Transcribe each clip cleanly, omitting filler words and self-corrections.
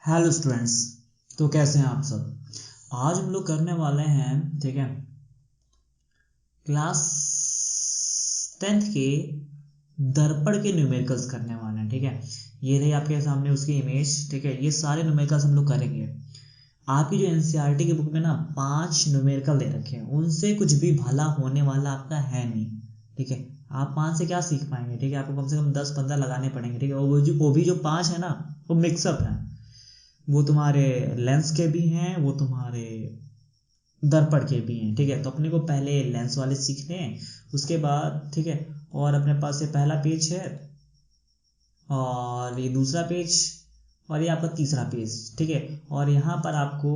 Hello students. तो कैसे हैं आप सब। आज हम लोग करने वाले हैं, ठीक है, क्लास 10th के दर्पण के न्यूमेरिकल्स करने वाले हैं। ठीक है, ये रही आपके सामने उसकी इमेज। ठीक है, ये सारे न्यूमेरिकल्स हम लोग करेंगे। आपकी जो एनसीईआरटी की बुक में ना 5 न्यूमेरिकल दे रखे हैं, उनसे कुछ भी भला होने वाला आपका है नहीं। ठीक है, आप 5 से क्या सीख पाएंगे। ठीक है, आपको कम से कम 10-15 लगाने पड़ेंगे। ठीक है, वो भी जो 5 है ना, वो मिक्सअप है। वो तुम्हारे लेंस के भी हैं, वो तुम्हारे दर्पण के भी हैं। ठीक है, तो अपने को पहले लेंस वाले सीखने हैं, उसके बाद ठीक है। और अपने पास ये पहला पेज है, और ये दूसरा पेज, और ये आपका तीसरा पेज। ठीक है, और यहाँ पर आपको,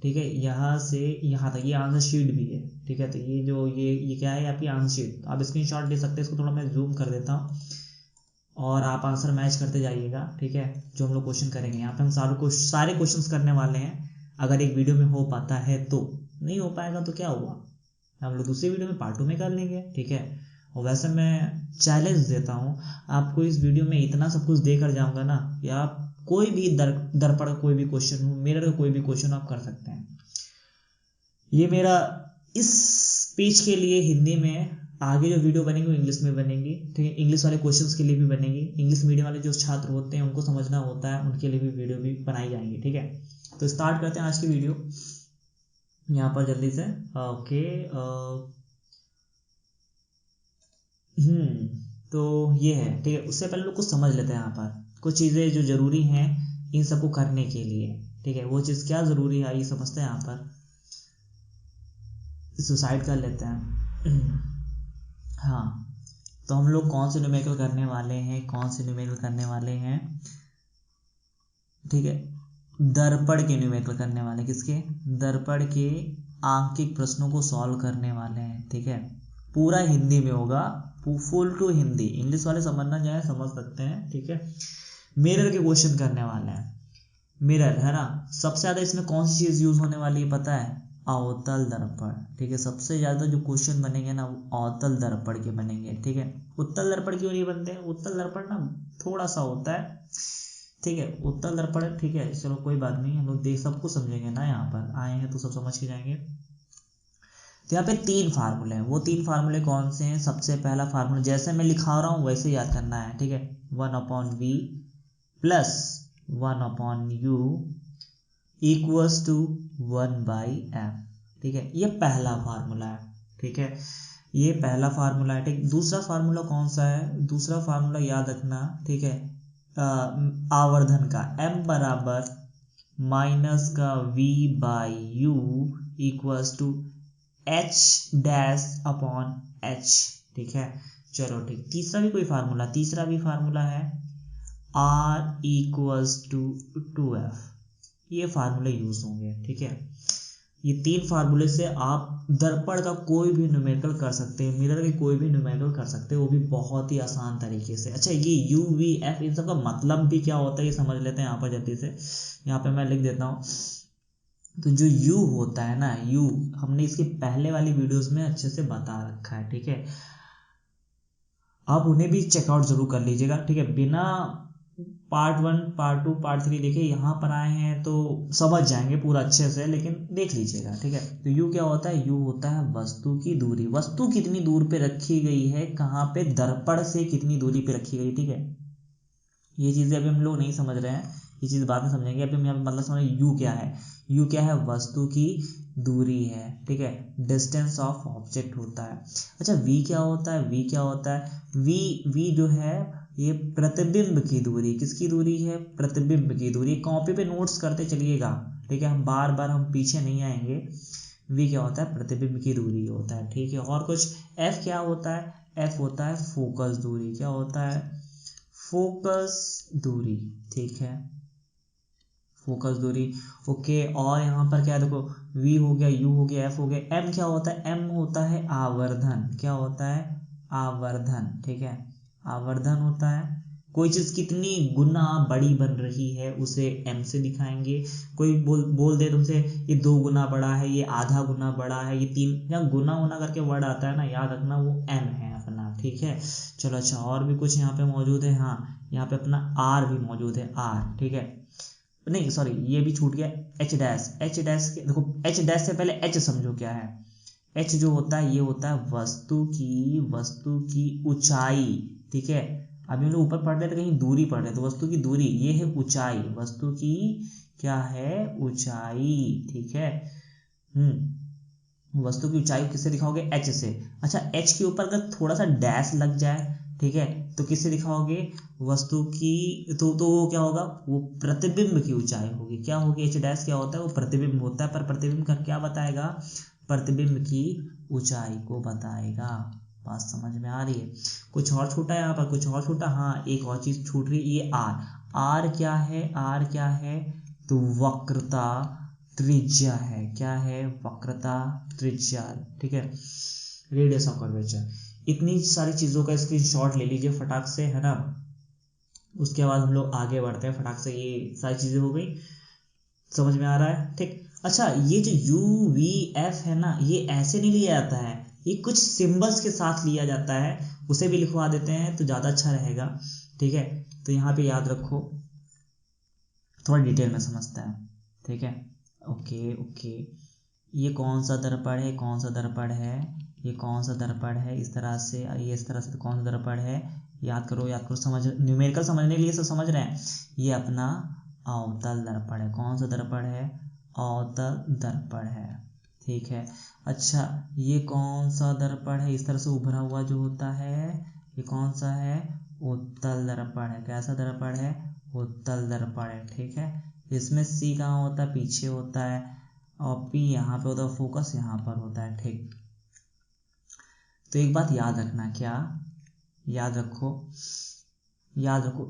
ठीक है, यहाँ से यहाँ तक ये आंसर शीट भी है। ठीक है, तो ये जो ये क्या है, आपकी आंसर शीट। आप स्क्रीनशॉट ले सकते हैं। इसको थोड़ा मैं जूम कर देता हूँ और आप आंसर मैच करते जाइएगा। ठीक है, जो हम लोग क्वेश्चन करेंगे यहाँ पे, हम सारे क्वेश्चंस करने वाले हैं। अगर एक वीडियो में हो पाता है तो, नहीं हो पाएगा तो क्या हुआ, हम लोग दूसरी वीडियो में पार्ट 2 में कर लेंगे। ठीक है, और वैसे मैं चैलेंज देता हूँ आपको, इस वीडियो में इतना सब कुछ देकर जाऊंगा ना कि आप कोई भी दर्पण का कोई भी क्वेश्चन हो, मिरर का कोई भी क्वेश्चन आप कर सकते हैं। ये मेरा इस पेज के लिए हिंदी में, आगे जो वीडियो बनेंगी वो इंग्लिश में बनेंगी। ठीक है, इंग्लिश वाले क्वेश्चंस के लिए भी बनेंगी। इंग्लिश मीडियम वाले जो छात्र होते हैं उनको समझना होता है, उनके लिए भी वीडियो भी बनाई जाएंगी। ठीक है, तो स्टार्ट करते हैं आज की वीडियो यहाँ पर जल्दी से। ओके, तो ये है। ठीक है, उससे पहले लोग कुछ समझ लेते हैं। यहाँ पर कुछ चीज़ें जो जरूरी हैं इन सबको करने के लिए। ठीक है, वो चीज़ क्या जरूरी है ये समझते हैं। यहाँ पर सुसाइड कर लेते हैं। हाँ, तो हम लोग कौन से न्यूमेरिकल करने वाले हैं, कौन से न्यूमेरिकल करने वाले हैं। ठीक है, दर्पण के न्यूमेरिकल करने वाले, किसके, दर्पण के आंकिक प्रश्नों को सॉल्व करने वाले हैं। ठीक है, पूरा हिंदी में होगा, फुल टू हिंदी। इंग्लिश वाले समझना चाहे समझ सकते हैं। ठीक है, मिरर के क्वेश्चन करने वाले हैं। मिरर है ना, सबसे ज्यादा इसमें कौन सी चीज यूज होने वाली है पता है, अवतल दर्पण। ठीक है, सबसे ज्यादा जो क्वेश्चन बनेंगे ना वो अवतल दर्पण के बनेंगे। ठीक है, उत्तल दर्पण क्यों नहीं बनते हैं, उत्तल दर्पण ना थोड़ा सा होता है। ठीक है, उत्तल दर्पण, ठीक है, चलो कोई बात नहीं, हम लोग देख सब कुछ समझेंगे ना, यहाँ पर आए हैं तो सब समझ के जाएंगे। तो यहाँ पे 3 फार्मूले हैं। वो 3 फार्मूले कौन से हैं, सबसे पहला फार्मूला जैसे मैं लिखा रहा हूँ वैसे याद करना है। ठीक है, 1/v plus 1/u equals to 1/f। ठीक है, ये पहला फार्मूला है। ठीक है, ये पहला फार्मूला है। ठीक, दूसरा फार्मूला कौन सा है, दूसरा फार्मूला याद रखना। ठीक है, आवर्धन का m बराबर माइनस का v/u equals to h dash upon h। ठीक है, चलो ठीक, तीसरा भी कोई फार्मूला, तीसरा भी फार्मूला है r इक्वल्स टू 2f। ये फार्मूले यूज होंगे। ठीक है, ये 3 फार्मूले से आप दर्पण का कोई भी न्यूमेरिकल कर सकते हैं, मिरर के कोई भी न्यूमेरिकल कर सकते हैं, वो भी बहुत ही आसान तरीके से। अच्छा, ये u v f इन सब का मतलब भी क्या होता है ये समझ लेते हैं यहाँ पर जल्दी से। यहाँ पे मैं लिख देता हूँ। तो जो u होता है ना, u हमने इसके पहले वाली वीडियोस में अच्छे से बता रखा है। ठीक है, आप उन्हें भी चेकआउट जरूर कर लीजिएगा। ठीक है, बिना पार्ट 1 पार्ट 2 पार्ट 3 देखे यहाँ पर आए हैं तो समझ जाएंगे पूरा अच्छे से, लेकिन देख लीजिएगा। ठीक है, तो u क्या होता है, u होता है वस्तु की दूरी। वस्तु कितनी दूर पे रखी गई है, कहाँ पे, दर्पण से कितनी दूरी पे रखी गई। ठीक है, ये चीजें अभी हम लोग नहीं समझ रहे हैं, ये चीज बाद में समझेंगे। अभी हम यहाँ मतलब समझ, u क्या है, u क्या है, वस्तु की दूरी है। ठीक है, डिस्टेंस ऑफ ऑब्जेक्ट होता है। अच्छा, v क्या होता है, v क्या होता है, v जो है ये प्रतिबिंब की दूरी। किसकी दूरी है, प्रतिबिंब की दूरी। कॉपी पे नोट्स करते चलिएगा। ठीक है, हम बार बार हम पीछे नहीं आएंगे। v क्या होता है, प्रतिबिंब की दूरी होता है। ठीक है, और कुछ, f क्या होता है, f होता है फोकस दूरी। क्या होता है, फोकस दूरी। ठीक है, फोकस दूरी। ओके, और यहाँ पर क्या है, देखो v हो गया, u हो गया, f हो गया। m क्या होता है, m होता है आवर्धन। क्या होता है, आवर्धन। ठीक है, आवर्धन होता है, कोई चीज कितनी गुना बड़ी बन रही है उसे m से दिखाएंगे। कोई बोल दे तुमसे ये 2 गुना बड़ा है, ये आधा गुना बड़ा है, ये 3, या गुना गुना करके वर्ड आता है ना, याद रखना वो m है अपना। ठीक है, चलो अच्छा, और भी कुछ यहाँ पे मौजूद है। हाँ, यहाँ पे अपना r भी मौजूद है, r। ठीक है, नहीं सॉरी ये भी छूट गया, एच डैश, एच डैश देखो एच डैश से पहले एच समझो क्या है। एच जो होता है ये होता है वस्तु की ऊंचाई, ठीक है। अभी हम लोग ऊपर पढ़ रहे थे कहीं दूरी पढ़ रहे, तो वस्तु की दूरी ये है ऊंचाई, वस्तु की क्या है ऊंचाई, ठीक है। वस्तु की ऊंचाई किससे दिखाओगे, एच से। अच्छा एच के ऊपर अगर थोड़ा सा डैश लग जाए, ठीक है, तो किससे दिखाओगे, वस्तु की, तो वो क्या होगा, वो प्रतिबिंब की ऊंचाई होगी। क्या होगी, एच डैश क्या होता है, वो प्रतिबिंब होता है, पर प्रतिबिंब का क्या बताएगा, प्रतिबिंब की ऊंचाई को बताएगा। बात समझ में आ रही है। कुछ और छूटा है यहाँ पर, कुछ और छूटा, हाँ एक और चीज छूट रही है, ये आर। आर क्या है, आर क्या है, तो वक्रता त्रिज्या है। क्या है, वक्रता त्रिज्या, ठीक है, रेडियस ऑफ कर्वेचर। इतनी सारी चीजों का स्क्रीनशॉट ले लीजिए फटाक से, है ना। उसके बाद हम लोग आगे बढ़ते हैं फटाक से। ये सारी चीजें हो गई, समझ में आ रहा है, ठीक। अच्छा ये जो यू वी एफ है ना, ये ऐसे नहीं लिया जाता है, ये कुछ सिंबल्स के साथ लिया जाता है, उसे भी लिखवा देते हैं तो ज्यादा अच्छा रहेगा, ठीक है। तो यहाँ पे याद रखो, थोड़ा डिटेल में समझते हैं, ठीक है। ओके ओके, ये कौन सा दर्पण है, कौन सा दर्पण है, ये कौन सा दर्पण है, इस तरह से, ये इस तरह से, तो कौन सा दर्पण है, याद करो, समझ, न्यूमेरिकल समझने के लिए सब समझ रहे हैं। ये अपना अवतल दर्पण है। कौन सा दर्पण है, अवतल दर्पण है, ठीक है। अच्छा ये कौन सा दर्पण है, इस तरह से उभरा हुआ जो होता है, ये कौन सा है, उत्तल दर्पण है। कैसा दर्पण है, उत्तल दर्पण है, ठीक है। इसमें सी कहाँ होता है, पीछे होता है, और पी यहाँ पे होता है, फोकस यहाँ पर होता है, ठीक। तो एक बात याद रखना, क्या याद रखो,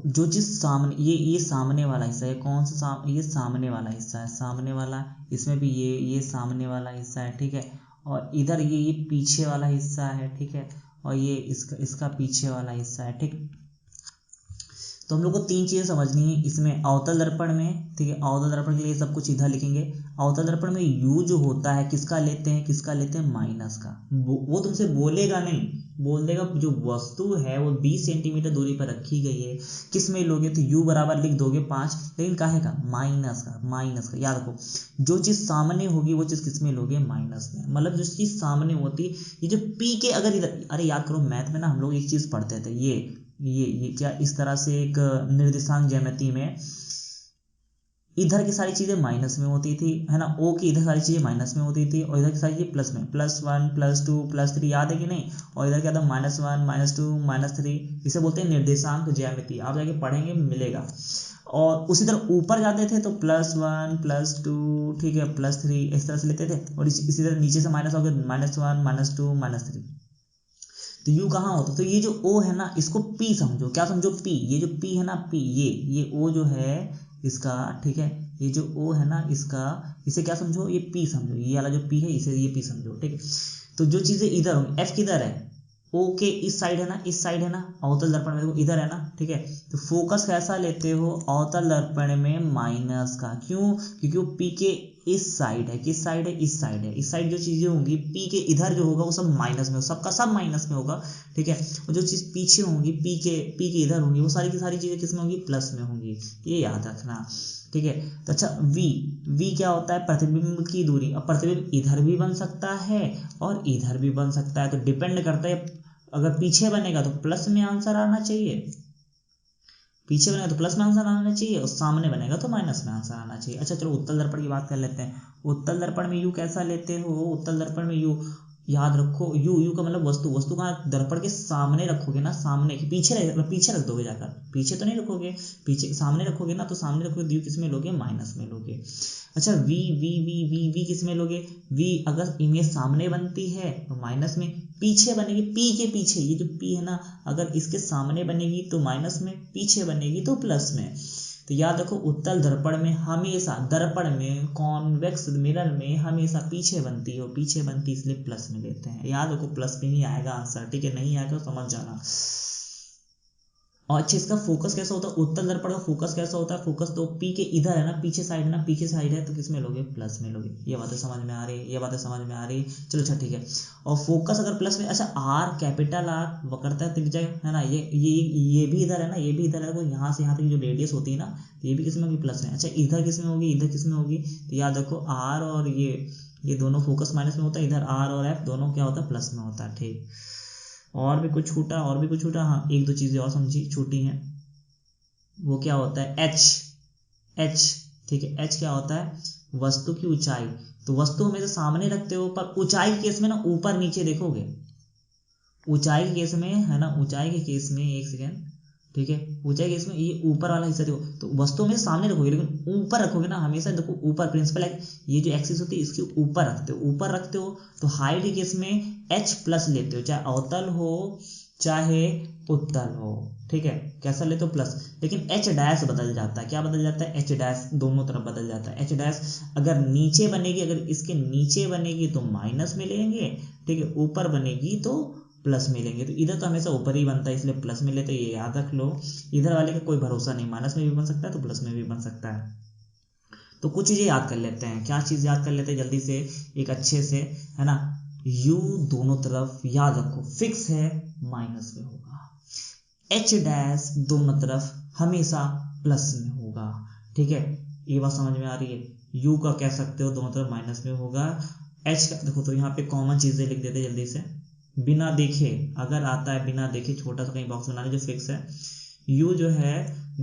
जो चीज सामने, ये सामने वाला हिस्सा है, कौन सा ये सामने वाला हिस्सा है, सामने वाला, इसमें भी ये सामने वाला हिस्सा है, ठीक है। और इधर ये पीछे वाला हिस्सा है, ठीक है, और ये इसका पीछे वाला हिस्सा है, ठीक। तो हम लोग को तीन चीजें समझनी है इसमें, अवतल दर्पण में, ठीक है, अवतल दर्पण के लिए सब कुछ इधर लिखेंगे। अवतल दर्पण में यू जो होता है किसका लेते हैं, माइनस का। वो तुमसे बोलेगा नहीं, बोल देगा जो वस्तु है वो 20 सेंटीमीटर दूरी पर रखी गई है, किस में लोगे, तो यू बराबर लिख दोगे 5, लेकिन काहे का, माइनस का। याद रखो जो चीज सामने होगी वो चीज किस में लोगे, माइनस में। मतलब जो चीज सामने होती, ये जो पी के अगर इधर, अरे याद करो मैथ में ना हम लोग एक चीज पढ़ते थे, ये क्या, इस तरह से एक निर्देशांक ज्यामिति में इधर की सारी चीजें माइनस में होती थी, है ना, ओ की इधर सारी चीजें माइनस में होती थी, और इधर की सारी चीजें प्लस में, +1 +2 +3, याद है कि नहीं। और इधर क्या था, -1 -2 -3, इसे बोलते हैं निर्देशांक ज्यामिति, आप जाके पढ़ेंगे मिलेगा। और उसी तरह ऊपर जाते थे तो +1 +2, ठीक है, +3, इस तरह से लेते थे, और इसी तरह नीचे से माइनस हो गया, -1 -2 -3। तो यू कहाँ होता, तो ये जो ओ है ना, इसको पी समझो, क्या समझो, पी, ये जो पी है ना, पी, ये ओ जो है इसका, ठीक है, ये जो ओ है ना इसका, इसे क्या समझो, ये पी समझो, ये वाला जो पी है इसे ये पी समझो, ठीक है। तो जो चीजें इधर होंगी, एफ किधर है, ओ के इस साइड है ना, इस साइड है ना, अवतल दर्पण में देखो इधर है ना, ठीक है। तो फोकस कैसा लेते हो, अवतल दर्पण में माइनस का, क्यों, क्योंकि वो पी के इस साइड है, किस साइड है, इस साइड है, इस साइड जो चीजें होंगी पी के इधर जो होगा वो सब माइनस में, सबका सब माइनस में होगा, ठीक है। और जो चीज पीछे होंगी पी के इधर होंगी वो सारी की सारी चीजें किस में होंगी, प्लस में होंगी, ये याद रखना, ठीक है। तो अच्छा वी क्या होता है, प्रतिबिंब की दूरी। अब प्रतिबिंब इधर भी बन सकता है और इधर भी बन सकता है, तो डिपेंड करता है, अगर पीछे बनेगा तो प्लस में आंसर आना चाहिए, पीछे बनेगा तो प्लस में आंसर आना चाहिए, और सामने बनेगा तो माइनस में आंसर आना चाहिए। अच्छा चलो उत्तल दर्पण की बात कर लेते हैं। उत्तल दर्पण में यू कैसा लेते हो, उत्तल दर्पण में यू याद रखो, यू का मतलब वस्तु का दर्पण के सामने रखोगे ना, सामने के पीछे रख दोगे, जाकर पीछे तो नहीं रखोगे, पीछे सामने रखोगे ना, तो सामने रखोगे, यू किस में लोगे, माइनस में लोगे। अच्छा वी किस में लोगे, वी अगर इमेज सामने बनती है तो माइनस में, पीछे बनेगी पी के पीछे, ये जो पी है ना अगर इसके सामने बनेगी तो माइनस में, पीछे बनेगी तो प्लस में। तो याद रखो उत्तल दर्पण में हमेशा, दर्पण में कॉन्वेक्स मिरर में हमेशा पीछे बनती है, पीछे बनती इसलिए प्लस में लेते हैं। याद रखो प्लस में ही आएगा आंसर, ठीक है, नहीं आएगा तो समझ जाना। और अच्छा, इसका फोकस कैसा होता है, उत्तल दर्पण का फोकस कैसा होता है, फोकस तो पी के इधर है ना, पीछे साइड है ना, पीछे साइड है तो किसमें लोगे, प्लस में लोगे। ये बातें समझ में आ रही है, ये बातें समझ में आ रही है, चलो अच्छा ठीक है। और फोकस अगर प्लस में, अच्छा आर, कैपिटल आर वक्रता है त्रिज्या है ना, ये भी इधर है ना, ये भी इधर है, तो यहाँ से यहाँ तक जो रेडियस होती है ना, ये भी किसमें होगी, प्लस में। अच्छा इधर किसमें होगी, इधर किसमें होगी, तो याद रखो आर और ये दोनों फोकस माइनस में होता है, इधर आर और एफ दोनों क्या होता है, प्लस में होता है। ठीक, और भी कुछ छूटा, और भी कुछ छूटा, हाँ एक दो चीजें और समझी छूटी हैं। वो क्या होता है, एच, ठीक है, एच क्या होता है, वस्तु की ऊंचाई। तो वस्तु हमेशा सामने रखते हो, पर ऊंचाई के केस में ना ऊपर नीचे देखोगे, ऊंचाई के केस में है ना, ऊंचाई के केस में, एक सेकेंड, ठीक है, ऊंचाई के केस में ये ऊपर वाला हिस्सा देखो, तो वस्तु में सामने रखोगे लेकिन ऊपर रखोगे ना हमेशा, देखो ऊपर प्रिंसिपल है, ये जो एक्सिस होती है इसके ऊपर रखते हो, ऊपर रखते हो। तो हाइट के केस में एच प्लस लेते हो, चाहे अवतल हो चाहे उत्तल हो, ठीक है, कैसा लेते हो, प्लस। लेकिन एच डैश बदल जाता है, क्या बदल जाता है, एच डैश दोनों तरफ बदल जाता है। एच डैश अगर नीचे बनेगी, अगर इसके नीचे बनेगी तो माइनस में लेंगे, ठीक है, ऊपर बनेगी तो प्लस में लेंगे। तो इधर तो हमेशा ऊपर ही बनता है इसलिए प्लस में लेते हैं, ये याद रख लो। इधर वाले का कोई भरोसा नहीं, माइनस में भी बन सकता है तो प्लस में भी बन सकता है। तो कुछ चीजें याद कर लेते हैं, क्या चीज याद कर लेते हैं जल्दी से, एक अच्छे से, है ना, u दोनों तरफ याद रखो फिक्स है, माइनस में होगा। एच डैश दोनों तरफ हमेशा प्लस में होगा, ठीक है, ये बात समझ में आ रही है। u का कह सकते हो दोनों तरफ माइनस में होगा। h का देखो, तो यहाँ पे कॉमन चीजें लिख देते जल्दी से, बिना देखे, अगर आता है बिना देखे छोटा सा कहीं बॉक्स बना लीजिए, फिक्स है। u जो है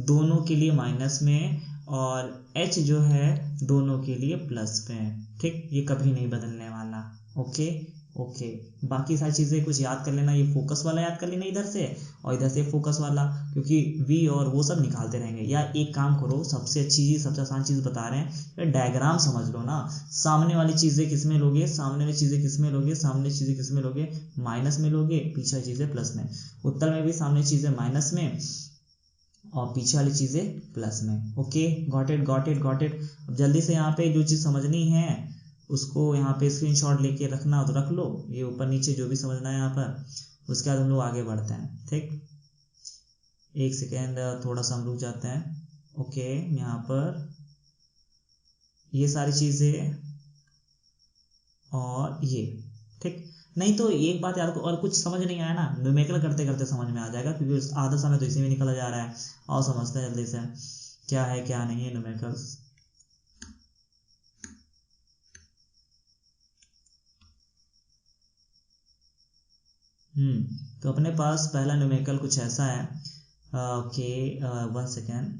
दोनों के लिए माइनस में, और h जो है दोनों के लिए प्लस में, ठीक, ये कभी नहीं बदलने वाला। ओके ओके, बाकी सारी चीजें कुछ याद कर लेना, ये फोकस वाला याद कर लेना इधर से, और इधर से फोकस वाला, क्योंकि v और वो सब निकालते रहेंगे। या एक काम करो, सबसे अच्छी चीज, सबसे आसान चीज बता रहे हैं, डायग्राम समझ लो ना, सामने वाली चीजें किसमें लोगे, सामने वाली चीजें किसमें लोगे, सामने चीजें किसमें लोगे, माइनस में लोगे, पीछे चीजें प्लस में। उत्तर में भी सामने चीजें माइनस में और पीछे वाली चीजें प्लस में। Okay, got it got it got it. जल्दी से यहाँ पे जो चीज समझनी है उसको यहाँ पे स्क्रीनशॉट लेके रखना हो तो रख लो, ये ऊपर नीचे जो भी समझना है यहाँ पर। उसके बाद हम लोग आगे बढ़ते हैं, ठीक, एक सेकेंड थोड़ा सा हम रुक जाते हैं। ओके, यहाँ पर ये सारी चीजें और ये, ठीक, नहीं तो एक बात याद, और कुछ समझ नहीं आया ना, न्यूमेरिकल करते करते समझ में आ जाएगा, क्योंकि आधा समय तो इसी में निकला जा रहा है। और समझते हैं जल्दी से क्या है क्या नहीं है न्यूमेरिकल्स। तो अपने पास पहला न्यूमेरिकल कुछ ऐसा है। Okay, 1 second.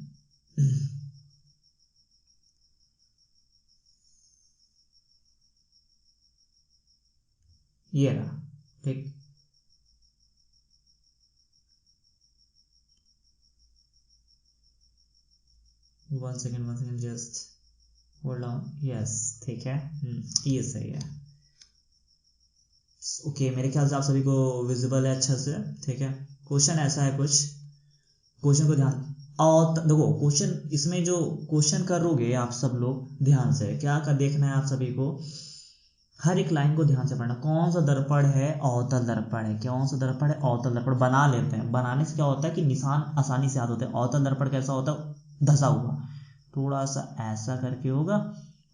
ये रहा, ठीक, one second just hold on, yes, ठीक है, ये सही है। ओके, मेरे ख्याल से आप सभी को विजिबल है अच्छा से, ठीक है। क्वेश्चन ऐसा है कुछ, क्वेश्चन को ध्यान, और देखो क्वेश्चन, इसमें जो क्वेश्चन करोगे आप सब लोग ध्यान से, क्या कर देखना है आप सभी को, हर एक लाइन को ध्यान से पढ़ना। कौन सा दर्पण है, अवतल दर्पण है, कौन सा दर्पण है, अवतल दर्पण। बना लेते हैं, बनाने से क्या होता है कि निशान आसानी से याद होते हैं। अवतल दर्पण कैसा होता है, धसा हुआ, थोड़ा सा ऐसा करके होगा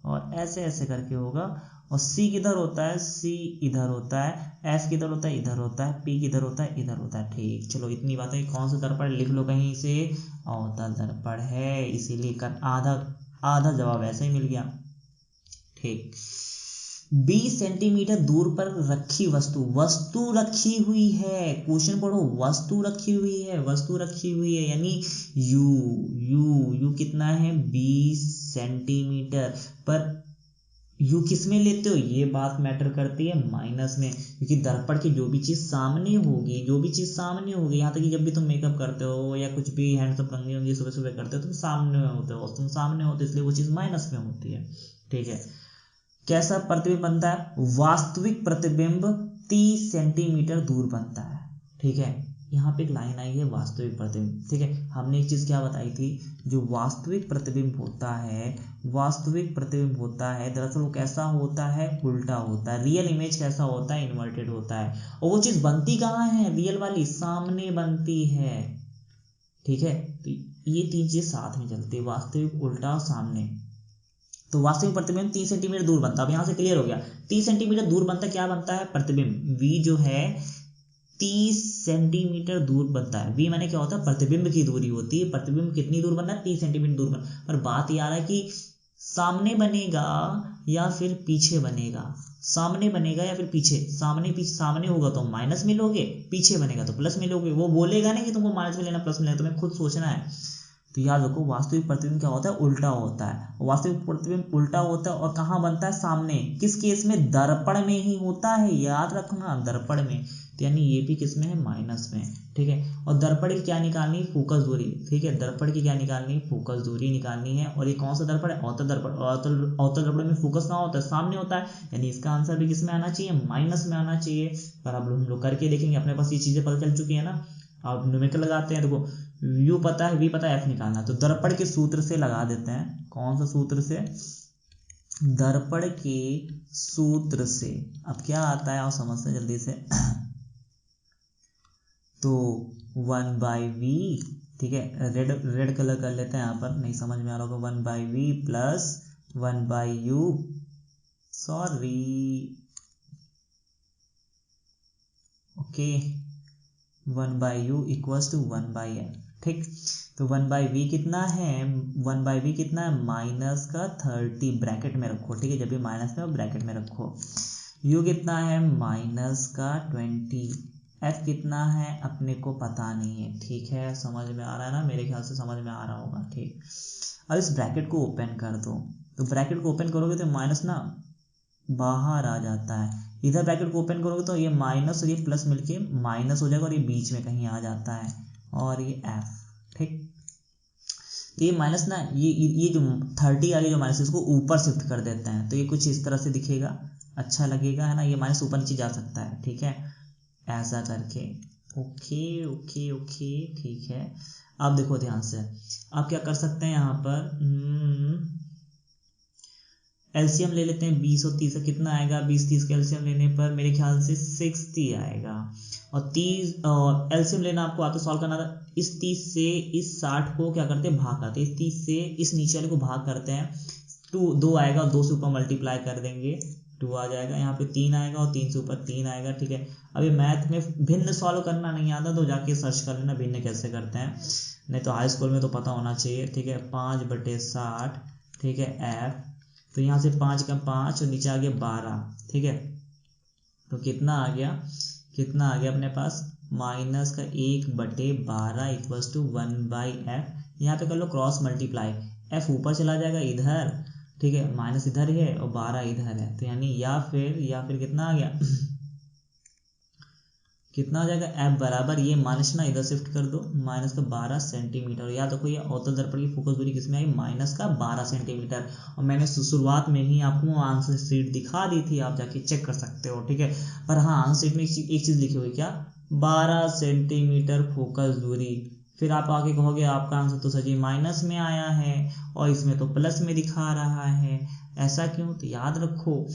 और ऐसे ऐसे करके होगा। और सी किधर होता है, सी इधर होता है, एफ किधर होता है, इधर होता है, पी किधर होता है, इधर होता है। ठीक, चलो इतनी बातें, कौन सा दर्पण लिख लो कहीं से, अवतल दर्पण है, इसीलिए कर आधा आधा जवाब ऐसे ही मिल गया। ठीक, 20 सेंटीमीटर दूर पर रखी वस्तु, वस्तु रखी हुई है, क्वेश्चन पढ़ो, वस्तु रखी हुई है, वस्तु रखी हुई है, यानी यू यू यू कितना है, 20 सेंटीमीटर पर। यू किस में लेते हो, ये बात मैटर करती है माइनस में, क्योंकि दर्पण की जो भी चीज सामने होगी, जो भी चीज सामने होगी, यहाँ तक कि जब भी तुम मेकअप करते हो या कुछ भी हैंडसम कंघी वंगी सुबह सुबह करते हो, तुम सामने होते हो, तुम सामने होते हो, इसलिए वो चीज माइनस में होती है। ठीक है, कैसा प्रतिबिंब बनता है, वास्तविक प्रतिबिंब 30 सेंटीमीटर दूर बनता है। ठीक है, यहाँ पे एक लाइन आई है, वास्तविक प्रतिबिंब। ठीक है, हमने एक चीज क्या बताई थी, जो वास्तविक प्रतिबिंब होता है, वास्तविक प्रतिबिंब होता है दरअसल वो कैसा होता है, उल्टा होता है। रियल इमेज कैसा होता है, इन्वर्टेड होता है। और वो चीज बनती कहाँ है, रियल वाली सामने बनती है, ठीक है। तो ये 3 चीजें साथ में चलती है, वास्तविक, उल्टा और सामने। तो वास्तविक प्रतिबिंब 3 सेंटीमीटर दूर बनता है। अब यहाँ से क्लियर हो गया, 30 सेंटीमीटर दूर बनता है, क्या बनता है, प्रतिबिंब। v जो है 30 सेंटीमीटर दूर बनता है। v माने क्या होता है, प्रतिबिंब की दूरी होती है। प्रतिबिंब कितनी दूर बनना है, 30 सेंटीमीटर दूर बनना। पर बात ये आ रहा है कि सामने बनेगा या फिर पीछे बनेगा, सामने बनेगा या फिर पीछे। सामने होगा तो माइनस में लोगे, पीछे बनेगा तो प्लस में लोगे। वो बोलेगा नहीं कि तुमको माइनस में लेना प्लस में लेना, तुम्हें खुद सोचना है। तो याद रखो, वास्तविक प्रतिबिंब क्या होता है, उल्टा होता है। वास्तविक प्रतिबिंब उल्टा होता है और कहाँ बनता है, सामने। किस केस में, दर्पण में ही होता है, याद रखना, दर्पण में। तो यानी ये भी किस में है, माइनस में, ठीक है। और दर्पण की क्या निकालनी है, फोकस दूरी, ठीक है। दर्पण की क्या निकालनी है, फोकस दूरी निकालनी है। और ये कौन सा दर्पण है, अवतल दर्पण। अवतल दर्पण में फोकस कहाँ होता है, सामने होता है। यानी इसका आंसर भी किस में आना चाहिए, माइनस में आना चाहिए। पर अब हम लोग करके देखेंगे, अपने पास ये चीजें पता चल चुकी है ना। अब न्यूमेरिकल लगाते हैं। देखो u पता है, v पता है, f निकालना। तो दर्पण के सूत्र से लगा देते हैं। कौन सा सूत्र से, दर्पण के सूत्र से। अब क्या आता है, आप समझते हैं जल्दी से। तो 1/v, ठीक है, रेड कलर कर लेते हैं यहाँ पर, नहीं समझ में आ रहा होगा। 1/v plus 1/u, sorry, okay, 1/u equals to 1/f, ठीक। तो 1/v कितना है, 1/v कितना है, माइनस का 30, ब्रैकेट में रखो, ठीक है। जब भी माइनस में ब्रैकेट में रखो। u कितना है, माइनस का 20, f कितना है अपने को पता नहीं है, ठीक है। समझ में आ रहा है ना, मेरे ख्याल से समझ में आ रहा होगा, ठीक। अब इस ब्रैकेट को ओपन कर दो। तो ब्रैकेट को ओपन करोगे तो माइनस ना बाहर आ जाता है। इधर ब्रैकेट को ओपन करोगे तो ये माइनस और ये प्लस मिलके माइनस हो जाएगा और ये बीच में कहीं आ जाता है, और ये f, ठीक। तो ये माइनस ना, ये जो 30 वाली जो माइनस, इसको ऊपर शिफ्ट कर देते हैं। तो ये कुछ इस तरह से दिखेगा, अच्छा लगेगा, है ना। ये माइनस ऊपर नीचे जा सकता है, ठीक है, ऐसा करके। ओके ओके ओके, ठीक है। अब देखो ध्यान से, आप क्या कर सकते हैं यहाँ पर, एलसीएम ले लेते हैं। 20 और 30 का कितना आएगा, 20-30 का एलसीएम लेने पर मेरे ख्याल से 60 आएगा। और 30 एलसीएम लेना आपको आता, सॉल्व करना था। इस 30 से इस 60 को क्या करते हैं, भाग करते हैं। इस 30 से इस नीचे वाले को भाग करते हैं। 2 आएगा, 2 से ऊपर मल्टीप्लाई कर देंगे, 2 आ जाएगा। यहाँ पे 3 आएगा और 3 से ऊपर 3 आएगा, ठीक है। अब ये मैथ में भिन्न सॉल्व करना नहीं आता तो जाके सर्च कर लेना भिन्न कैसे करते हैं, नहीं तो हाई स्कूल में तो पता होना चाहिए, ठीक है। 5/60, ठीक है, f। तो यहाँ से 5 का 5 और नीचे आ गया 12, ठीक है। तो कितना आ गया, अपने पास, माइनस का 1/12 इक्वल्स टू 1/f। यहाँ पे कर लो क्रॉस मल्टीप्लाई, f ऊपर चला जाएगा इधर, ठीक है, माइनस इधर है और 12 इधर है। तो यानी या फिर कितना आ गया कितना आ जाएगा, f बराबर, ये माइनस ना इधर शिफ्ट कर दो, माइनस का 12 सेंटीमीटर। याद रखो ये अवतल दर्पण की फोकस दूरी किसमें आई, माइनस का 12 सेंटीमीटर। और मैंने शुरुआत में ही आपको आंसर शीट दिखा दी थी, आप जाके चेक कर सकते हो, ठीक है। पर हाँ, आंसर शीट में एक चीज लिखी हुई, क्या, 12 सेंटीमीटर फोकस दूरी। फिर आप आगे कहोगे आपका आंसर तो सही माइनस में आया है और इसमें तो प्लस में दिखा रहा है, ऐसा क्यों। तो याद रखो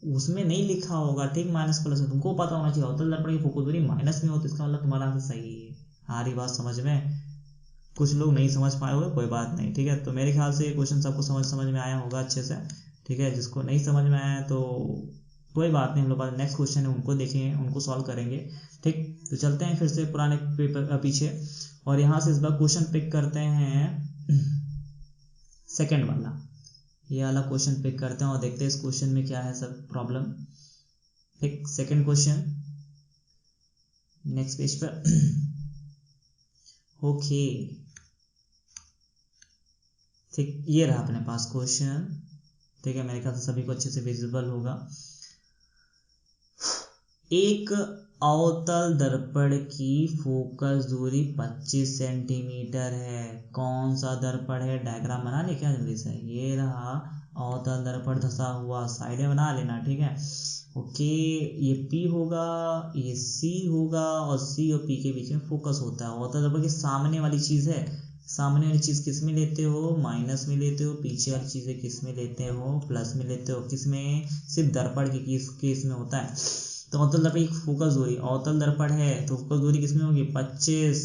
उसमें नहीं लिखा होगा, ठीक, माइनस प्लस है, तुमको पता होना चाहिए अवतल दर्पण की फोकस दूरी माइनस में हो, तो इसका मतलब तुम्हारा आंसर सही है। आ रही बात समझ में, कुछ लोग नहीं समझ पाए होंगे, कोई बात नहीं, ठीक है। तो मेरे ख्याल से ये क्वेश्चन सबको समझ में आया होगा अच्छे से, ठीक है। जिसको नहीं समझ में आया तो कोई बात नहीं, हम लोग नेक्स्ट क्वेश्चन है उनको देखेंगे, उनको सॉल्व करेंगे, ठीक। तो चलते हैं फिर से पुराने पेपर पीछे, और यहाँ से इस बार क्वेश्चन पिक करते हैं सेकेंड वाला। ये वाला क्वेश्चन पिक करते हैं और देखते हैं इस क्वेश्चन में क्या है सब प्रॉब्लम, ठीक। सेकंड क्वेश्चन नेक्स्ट पेज पर ओके, ठीक। ये रहा अपने पास क्वेश्चन, ठीक है। मेरे ख्याल से सभी को अच्छे से विजिबल होगा। एक अवतल दर्पण की फोकस दूरी 25 सेंटीमीटर है। कौन सा दर्पण है, डायग्राम बना ले क्या जल्दी से। ये रहा अवतल दर्पण धसा हुआ, साइड में बना लेना, ठीक है। ओके, ये P होगा, ये C होगा, और C और P के बीच में फोकस होता है। अवतल दर्पण के सामने वाली चीज है, सामने वाली चीज किस में लेते हो, माइनस में लेते हो। पीछे वाली चीजें किस में लेते हो, प्लस में लेते हो। किस में, सिर्फ दर्पण के केस में होता है। तो अवतल दर्पण की फोकस दूरी, अवतल दर्पण है तो फोकस दूरी किसमें होगी, 25,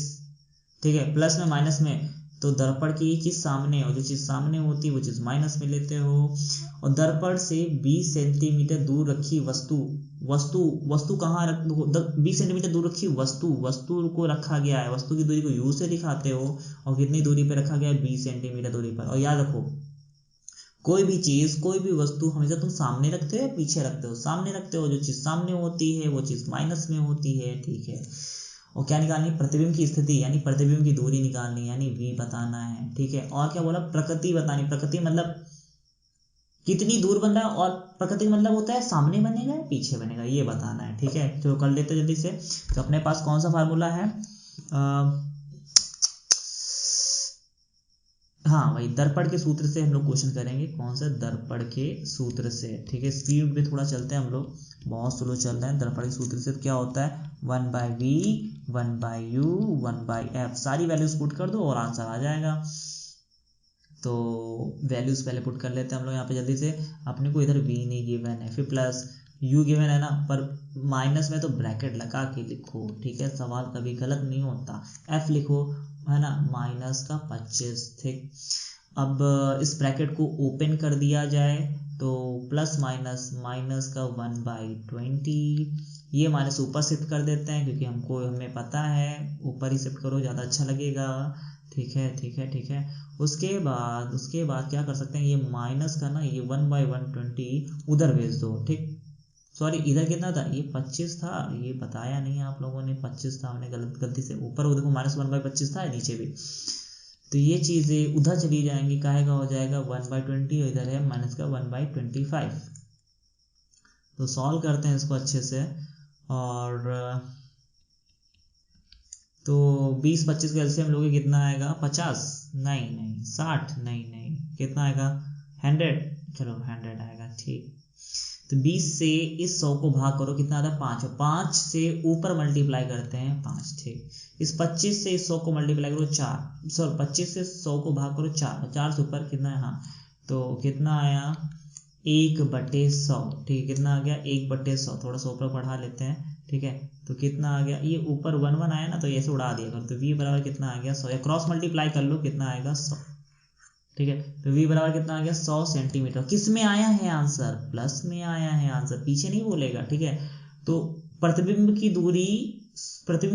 ठीक है, प्लस में माइनस में, तो दर्पण की ये चीज सामने और जो चीज सामने होती है वो चीज माइनस में लेते हो। और दर्पण से 20 सेंटीमीटर दूर रखी वस्तु कहाँ रख 20 सेंटीमीटर दूर रखी वस्तु को रखा गया है, वस्तु की दूरी को u से दिखाते हो और कितनी दूरी पे रखा गया है 20 सेंटीमीटर दूरी पर। और याद रखो कोई भी चीज कोई भी वस्तु हमेशा तुम सामने रखते हो या पीछे रखते हो, सामने रखते हो, जो चीज सामने होती है वो चीज माइनस में होती है, ठीक है। और क्या निकालनी, प्रतिबिंब की स्थिति यानी प्रतिबिंब की दूरी निकालनी यानी v बताना है, ठीक है। और क्या बोला, प्रकृति बतानी, प्रकृति मतलब कितनी दूर बन रहा है, और प्रकृति मतलब होता है सामने बनेगा या पीछे बनेगा, ये बताना है, ठीक है। तो कर लेते जल्दी से। तो अपने पास कौन सा फार्मूला है, हाँ वही दर्पण के सूत्र से हम लोग क्वेश्चन करेंगे। कौन सा, दर्पण के सूत्र से, ठीक है। स्पीड पे थोड़ा चलते हैं हम लोग, बहुत स्लो चल रहे हैं। दर्पण के सूत्र से क्या होता है, 1/v 1/u 1/f, सारी वैल्यूज पुट कर दो और आंसर आ जाएगा। तो वैल्यूज पहले पुट कर लेते हैं हम लोग यहाँ पे जल्दी से। अपने को इधर v नहीं गिवन है, फिर प्लस u गिवन है ना, पर माइनस में तो ब्रैकेट लगा के लिखो, ठीक है, सवाल कभी गलत नहीं होता। f लिखो, है ना, -25, ठीक। अब इस ब्रैकेट को ओपन कर दिया जाए तो प्लस माइनस का 1/20, ये माइनस ऊपर शिफ्ट कर देते हैं क्योंकि हमें पता है ऊपर ही शिफ्ट करो ज़्यादा अच्छा लगेगा, ठीक है, ठीक है, ठीक है। उसके बाद क्या कर सकते हैं, ये माइनस का ना ये 1/120 उधर भेज दो, ठीक। सॉरी इधर कितना था, ये 25 था, ये बताया नहीं आप लोगों ने, 25 था, हमने गलती से ऊपर वो देखो -1/25 था, नीचे भी। तो ये चीजें उधर चली जाएंगी, काहे का हो जाएगा 1/20 और इधर है माइनस का 1/25। तो सॉल्व करते हैं इसको अच्छे से। और तो 20-25 का एलसीएम लोगे कितना आएगा, 50 नहीं 60 नहीं कितना आएगा 100, चलो 100 आएगा, ठीक। तो 20 से इस 100 को भाग करो, कितना आता है 5, और 5 से ऊपर मल्टीप्लाई करते हैं 5, ठीक। इस 25 से इस 100 को मल्टीप्लाई करो 4, सॉरी 25 से 100 को भाग करो 4, 4 से ऊपर कितना है, हाँ तो कितना आया 1/100, ठीक है। कितना आ गया 1/100, थोड़ा सा ऊपर बढ़ा लेते हैं, ठीक है। तो कितना आ गया, ये ऊपर 1 आया ना तो ऐसे उड़ा दिया कर, तो v बराबर कितना आ गया 100, या क्रॉस मल्टीप्लाई कर लो कितना आएगा 100, ठीक है। तो v बराबर कितना आ गया 100 सेंटीमीटर। किस में आया है आंसर, प्लस में आया है आंसर, पीछे नहीं बोलेगा, ठीक है। तो प्रतिबिंब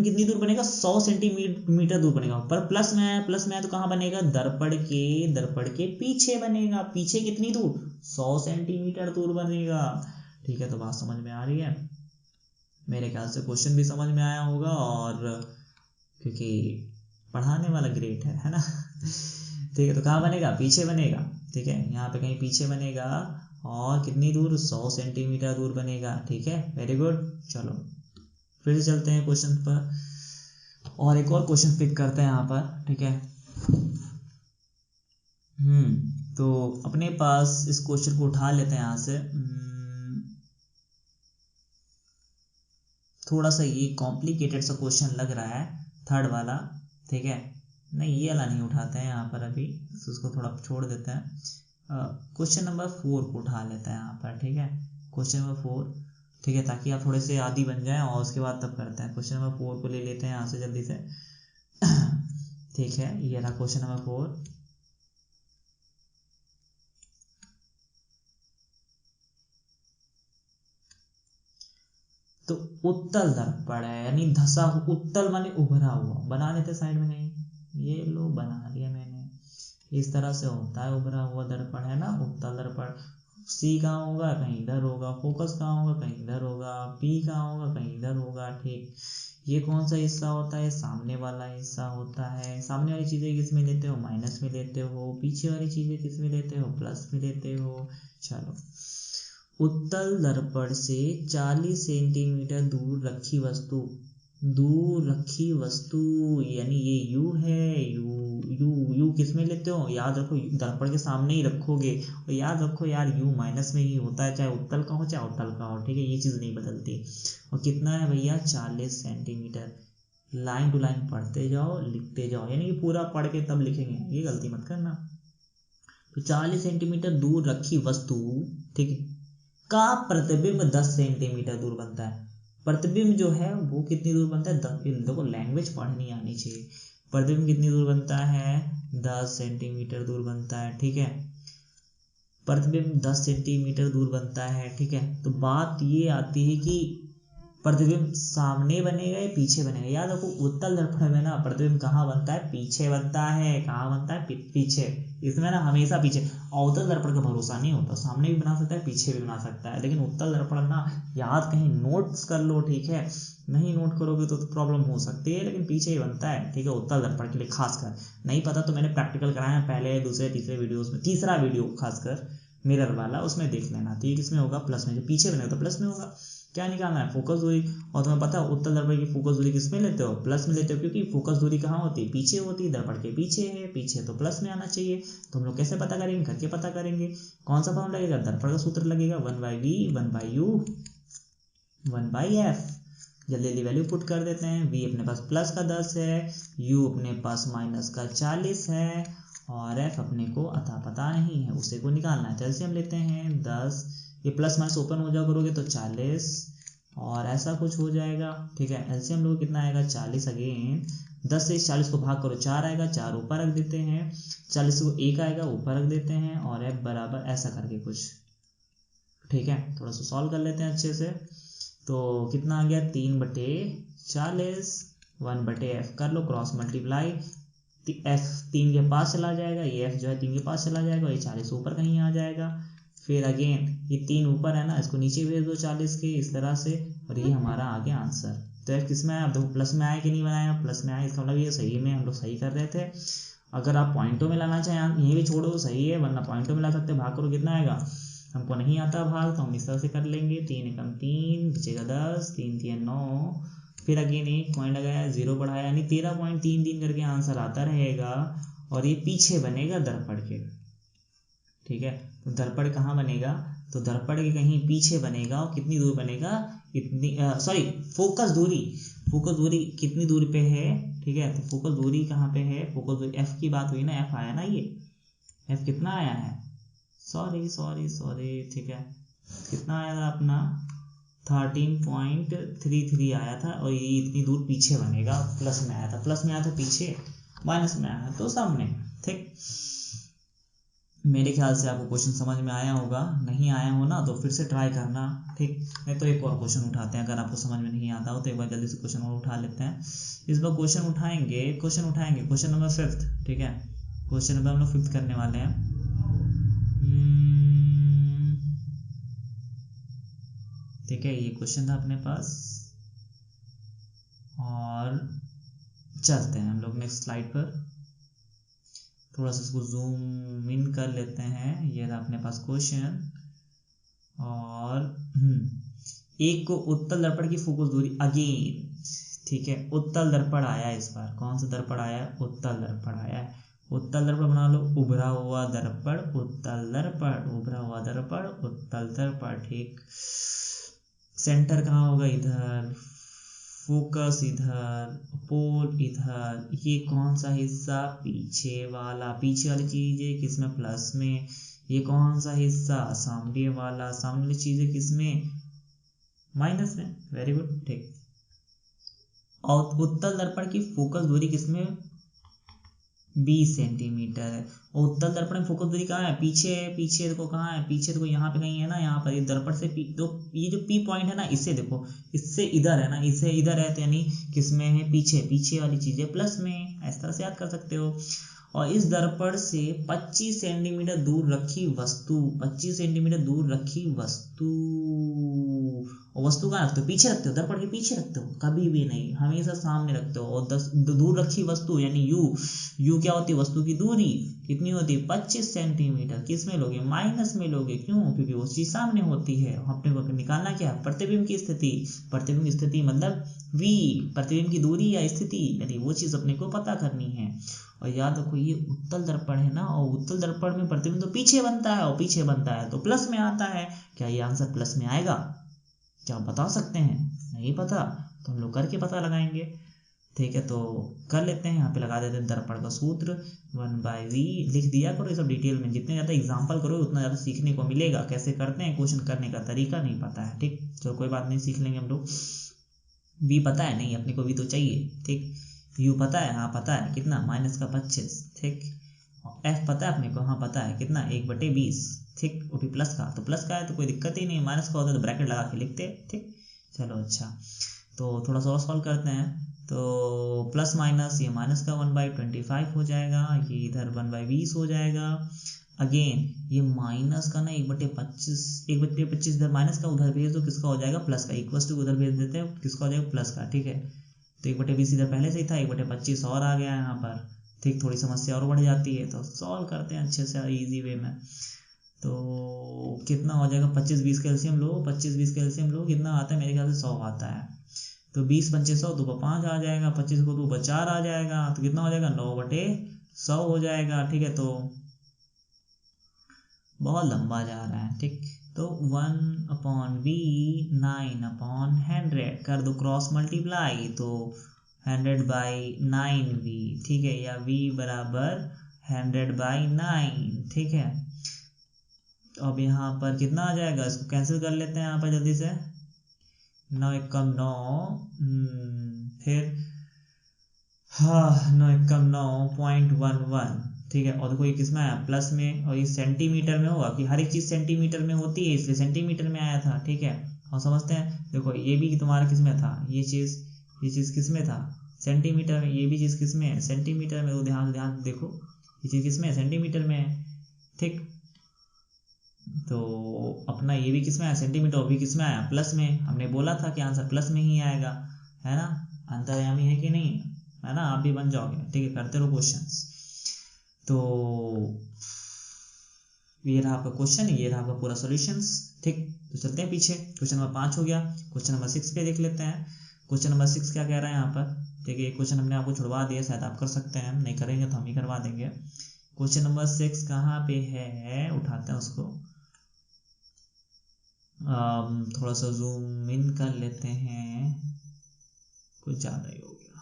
कितनी दूर बनेगा, 100 सेंटीमीटर दूर बनेगा, पर प्लस में आया तो कहाँ बनेगा, दर्पण के पीछे बनेगा, पीछे कितनी दूर 100 सेंटीमीटर दूर बनेगा, ठीक है। तो बात समझ में आ रही है, मेरे ख्याल से क्वेश्चन भी समझ में आया होगा, और क्योंकि पढ़ाने वाला ग्रेट है ना ठीक है। तो कहाँ बनेगा, पीछे बनेगा, ठीक है, यहाँ पे कहीं पीछे बनेगा, और कितनी दूर 100 सेंटीमीटर दूर बनेगा, ठीक है, वेरी गुड। चलो फिर से चलते हैं क्वेश्चन पर, और एक और क्वेश्चन पिक करते हैं यहाँ पर, ठीक है। तो अपने पास इस क्वेश्चन को उठा लेते हैं यहाँ से। थोड़ा सा ये कॉम्प्लिकेटेड सा क्वेश्चन लग रहा है, थर्ड वाला, ठीक है। नहीं ये वाला नहीं उठाते हैं यहाँ पर अभी, उसको थोड़ा छोड़ देते हैं। क्वेश्चन नंबर 4 को उठा लेते हैं यहाँ पर, ठीक है। क्वेश्चन नंबर 4, ठीक है, ताकि आप थोड़े से आदी बन जाएं, और उसके बाद तब करते हैं। क्वेश्चन नंबर 4 को ले लेते हैं यहाँ से जल्दी से ठीक है, ये रहा क्वेश्चन नंबर 4। तो उत्तल दर्पण है, यानी धसा, उत्तल माने उभरा हुआ, बना लेते साइड में, नहीं ये लो बना लिया मैंने, इस तरह से होता है उभरा हुआ दर्पण, है ना, उत्तल दर्पण। सी कहाँ होगा, कहीं इधर होगा, फोकस कहाँ होगा, कहीं इधर होगा, पी कहाँ होगा, कहीं इधर होगा, ठीक। ये कौन सा हिस्सा होता है, सामने वाला हिस्सा होता है। सामने वाली चीजें किस में लेते हो, माइनस में लेते हो, पीछे वाली चीजें किस में लेते हो, प्लस में लेते हो। चलो, उत्तल दर्पण से 40 सेंटीमीटर दूर रखी वस्तु यानी ये u है, u किस में लेते हो, याद रखो दर्पण के सामने ही रखोगे, और याद रखो यार u माइनस में ही होता है, चाहे उत्तल का हो चाहे उत्तल का हो, ठीक है, ये चीज नहीं बदलती। और कितना है भैया 40 सेंटीमीटर। लाइन टू लाइन पढ़ते जाओ, लिखते जाओ, यानी कि पूरा पढ़ के तब लिखेंगे, ये गलती मत करना। तो 40 सेंटीमीटर दूर रखी वस्तु, ठीक है, का प्रतिबिंब 10 सेंटीमीटर दूर बनता है। प्रतिबिंब जो है वो कितनी दूर बनता है, 10, देखो लैंग्वेज पढ़नी आनी चाहिए। प्रतिबिंब कितनी दूर बनता है, 10 सेंटीमीटर दूर बनता है, ठीक है। प्रतिबिंब 10 सेंटीमीटर दूर बनता है, ठीक है। तो बात ये आती है कि प्रतिबिंब सामने बनेगा या पीछे बनेगा। याद रखो उत्तल दर्पण में ना प्रतिबिंब कहाँ बनता है, पीछे बनता है। कहाँ बनता है, पीछे। इसमें ना हमेशा पीछे। अवतल दर्पण का भरोसा नहीं होता, सामने भी बना सकता है, पीछे भी बना सकता है, लेकिन उत्तल दर्पण ना याद कहीं नोट्स कर लो, ठीक है। नहीं नोट करोगे तो प्रॉब्लम हो सकती है, लेकिन पीछे ही बनता है, ठीक है, उत्तल दर्पण के लिए। खासकर नहीं पता तो मैंने प्रैक्टिकल कराया है पहले, दूसरे, तीसरे वीडियोस में। तीसरा वीडियो खासकर मिरर वाला, उसमें देख लेना। तो ये किसमें होगा, प्लस में। जो पीछे बनेगा तो प्लस में होगा। क्या निकालना है, फोकस दूरी। और तुम्हें पता है उत्तल दर्पण की फोकस दूरी किसमें लेते हो, प्लस में लेते हो, क्योंकि फोकस दूरी कहाँ होती है, पीछे होती है। दर्पण के पीछे है, पीछे तो प्लस में आना चाहिए। तो हम लोग कैसे पता करेंगे, करके पता करेंगे। कौन सा फॉर्म लगेगा, दर्पण का सूत्र लगेगा, 1/v 1/u 1/f। जल्दी जल्दी वैल्यू पुट कर देते हैं। v अपने पास प्लस का 10 है, u अपने पास माइनस का 40 है, और f अपने को अता पता नहीं है, उसे को निकालना है। तो एलसीएम लेते हैं 10, ये प्लस माइनस ओपन हो जाओ करोगे तो 40 और ऐसा कुछ हो जाएगा, ठीक है। एलसीएम लोग कितना आएगा, 40। अगेन 10 से 40 को भाग करो, 4 आएगा, 4 ऊपर रख देते हैं। 40 को 1 आएगा, ऊपर रख देते हैं, और f बराबर ऐसा करके कुछ, ठीक है। थोड़ा सा सॉल्व कर लेते हैं अच्छे से। तो कितना आ गया, 3/40 1/f कर लो, क्रॉस मल्टीप्लाई। f 3 के पास चला जाएगा, ये f जो है 3 के पास चला जाएगा, ये 40 ऊपर कहीं आ जाएगा। फिर अगेन ये 3 ऊपर है ना, इसको नीचे भेज दो 40 के, इस तरह से, और ये हमारा आ गया आंसर। तो f किस में आया, देखो प्लस में आया कि नहीं बनाया, प्लस में आया, इसका मतलब ये सही में हम लोग सही कर रहे थे। अगर आप पॉइंटों में लाना चाहें यहीं भी छोड़ो तो सही है, वरना पॉइंटों में ला सकते, भाग करो कितना आएगा। हमको नहीं आता भाग, तो हम इस तरह से कर लेंगे, 3 एकम 3 बचेगा 10, 3 3 9, फिर अगेन एक पॉइंट लगाया, 0 बढ़ाया, यानी 13.33 करके आंसर आता रहेगा। और ये पीछे बनेगा दर्पण के, ठीक है। तो दर्पण कहाँ बनेगा, तो दर्पण के कहीं पीछे बनेगा। और कितनी दूर बनेगा, इतनी सॉरी फोकस दूरी कितनी दूरी पे है, ठीक है। तो फोकस दूरी कहाँ पे है, फोकस दूरी f की बात हुई ना, f आया ना, ये f कितना आया है, सॉरी, ठीक है, कितना आया था अपना 13.33 आया था। और ये इतनी दूर पीछे बनेगा, प्लस में आया था, प्लस में आया था पीछे, माइनस में आया तो सामने, ठीक। मेरे ख्याल से आपको क्वेश्चन समझ में आया होगा, नहीं आया हो ना तो फिर से ट्राई करना, ठीक। नहीं तो एक और क्वेश्चन उठाते हैं, अगर आपको समझ में नहीं आता हो तो एक बार जल्दी से क्वेश्चन और उठा लेते हैं। इस बार क्वेश्चन उठाएंगे क्वेश्चन नंबर 5, ठीक है। क्वेश्चन नंबर हम लोग 5 करने वाले हैं। ठीक है, ये क्वेश्चन था अपने पास, और चलते हैं हम लोग नेक्स्ट स्लाइड पर। थोड़ा सा इसको जूम इन कर लेते हैं। ये रहा अपने पास क्वेश्चन, और एक को उत्तल दर्पण की फोकस दूरी अगेन, ठीक है। उत्तल दर्पण आया इस बार, कौन सा दर्पण आया है, उत्तल दर्पण आया है। उत्तल दर्पण बना लो, उभरा हुआ दर्पण, उत्तल दर्पण, उभरा हुआ दर्पण, उत्तल दर्पण, ठीक। सेंटर कहाँ होगा, इधर, फोकस इधर, पोल इधर। ये कौन सा हिस्सा, पीछे वाली चीज है किसमें, प्लस में। ये कौन सा हिस्सा, सामने वाली चीज है किसमें, माइनस में। वेरी गुड, ठीक। और उत्तल दर्पण की फोकस दूरी किसमें, 20 सेंटीमीटर है। और उत्तल दर्पण में फोकस दूरी कहाँ है, पीछे है। पीछे देखो कहाँ है, पीछे देखो यहाँ पे कहीं है ना, यहाँ पर ये दर्पण से तो ये जो P पॉइंट है ना, इससे देखो, इससे इधर है ना, इससे इधर है, तो यानी किसमें है, पीछे वाली चीज है प्लस में। इस तरह से याद कर सकते हो। और इस दर्पण से 25 सेंटीमीटर दूर रखी वस्तु, 25 सेंटीमीटर दूर रखी वस्तु, और वस्तु कहाँ रखते हो, पीछे रखते हो, दर्पण के पीछे रखते हो, कभी भी नहीं, हमेशा सामने रखते हो। और 10 दूर रखी वस्तु यानी यू क्या होती है, वस्तु की दूरी कितनी होती है, 25 सेंटीमीटर। किस में लोगे, माइनस में लोगे, क्यों, क्योंकि वो चीज सामने होती है। अपने को निकालना क्या है, प्रतिबिंब की स्थिति। प्रतिबिंब की स्थिति मतलब v, प्रतिबिंब की दूरी या स्थिति, यानी वो चीज अपने को पता करनी है। और याद रखो ये उत्तल दर्पण है ना, और उत्तल दर्पण में प्रतिबिंब तो पीछे बनता है, और पीछे बनता है तो प्लस में आता है। क्या ये आंसर प्लस में आएगा, क्या आप बता सकते हैं, नहीं पता तो हम लोग करके पता लगाएंगे, ठीक है। तो कर लेते हैं, यहाँ पे लगा देते हैं दर्पण का सूत्र 1/v। लिख दिया करो ये सब डिटेल में, जितने ज़्यादा एग्जाम्पल करो उतना ज़्यादा सीखने को मिलेगा। कैसे करते हैं, क्वेश्चन करने का तरीका नहीं पता है, ठीक। चलो कोई बात नहीं, सीख लेंगे हम लोग। v पता है नहीं अपने को, v तो चाहिए, ठीक। यू पता है, हाँ पता है कितना, -25, ठीक। और एफ पता है अपने को, हाँ पता है कितना, 1/20, ठीक। वो भी प्लस का, तो प्लस का है तो कोई दिक्कत ही नहीं, माइनस का होता तो ब्रैकेट लगा के लिखते, ठीक। चलो अच्छा, तो थोड़ा सा और सॉल्व करते हैं। तो प्लस माइनस, ये माइनस का 1/25 हो जाएगा, ये इधर 1/20 हो जाएगा। अगेन ये माइनस का ना 1/25 इधर माइनस का उधर भेज दो, किसका हो जाएगा, प्लस का, इक्वल टू उधर भेज देते हैं, किसका हो जाएगा, प्लस का, ठीक है। तो 1/20 इधर पहले से ही था, 1/25 और आ गया यहाँ पर, ठीक। थोड़ी समस्या और बढ़ जाती है, तो सॉल्व करते हैं अच्छे से इजी वे में। तो कितना हो जाएगा, 25-20 का एलसीएम लो, 25-20 का एलसीएम लो, कितना आता है, मेरे ख्याल से 100 आता है। तो 20×5 100, 2×5 आ जाएगा, 25 को 2×4 आ जाएगा, तो कितना हो जाएगा, 9/100 हो जाएगा, ठीक है। तो बहुत लंबा जा रहा है, ठीक। तो 1/v 9/100 कर दो क्रॉस मल्टीप्लाई, तो 100/9v, ठीक है, या v बराबर 100/9, ठीक है। तो अब यहाँ पर कितना आ जाएगा, इसको कैंसिल कर लेते हैं यहाँ पर जल्दी से, 9 एकम 9, फिर हाँ 9 एकम 9.11, ठीक है। और देखो ये किस में आया, प्लस में, और ये सेंटीमीटर में होगा कि हर एक चीज सेंटीमीटर में होती है, इसलिए सेंटीमीटर में आया था, ठीक है। और समझते हैं, देखो ये भी तुम्हारा किस में था, ये चीज किस में था, सेंटीमीटर में, ये भी चीज किस में है, सेंटीमीटर में। ध्यान देखो, ये चीज किस में है, सेंटीमीटर में है, ठीक। तो अपना ये भी किस में आया, सेंटीमीटर, भी किस में आया, प्लस में। हमने बोला था कि आंसर प्लस में ही आएगा, है ना, अंतर्यामी है कि नहीं, है ना, आप भी बन जाओगे, ठीक है। करते रहो क्वेश्चंस। तो ये रहा आपका क्वेश्चन, ये रहा आपका पूरा सॉल्यूशंस, ठीक। तो चलते हैं पीछे, क्वेश्चन नंबर 5 हो गया। क्वेश्चन नंबर 6 पे देख लेते हैं। क्वेश्चन नंबर 6 क्या कह रहा है यहाँ पर, ठीक है। क्वेश्चन हमने आपको छुड़वा दिया, शायद आप कर सकते हैं, नहीं करेंगे तो हम ही करवा देंगे। क्वेश्चन नंबर 6 कहाँ पे है, उठाते हैं उसको, थोड़ा सा जूम इन कर लेते हैं, कुछ ज्यादा ही हो गया,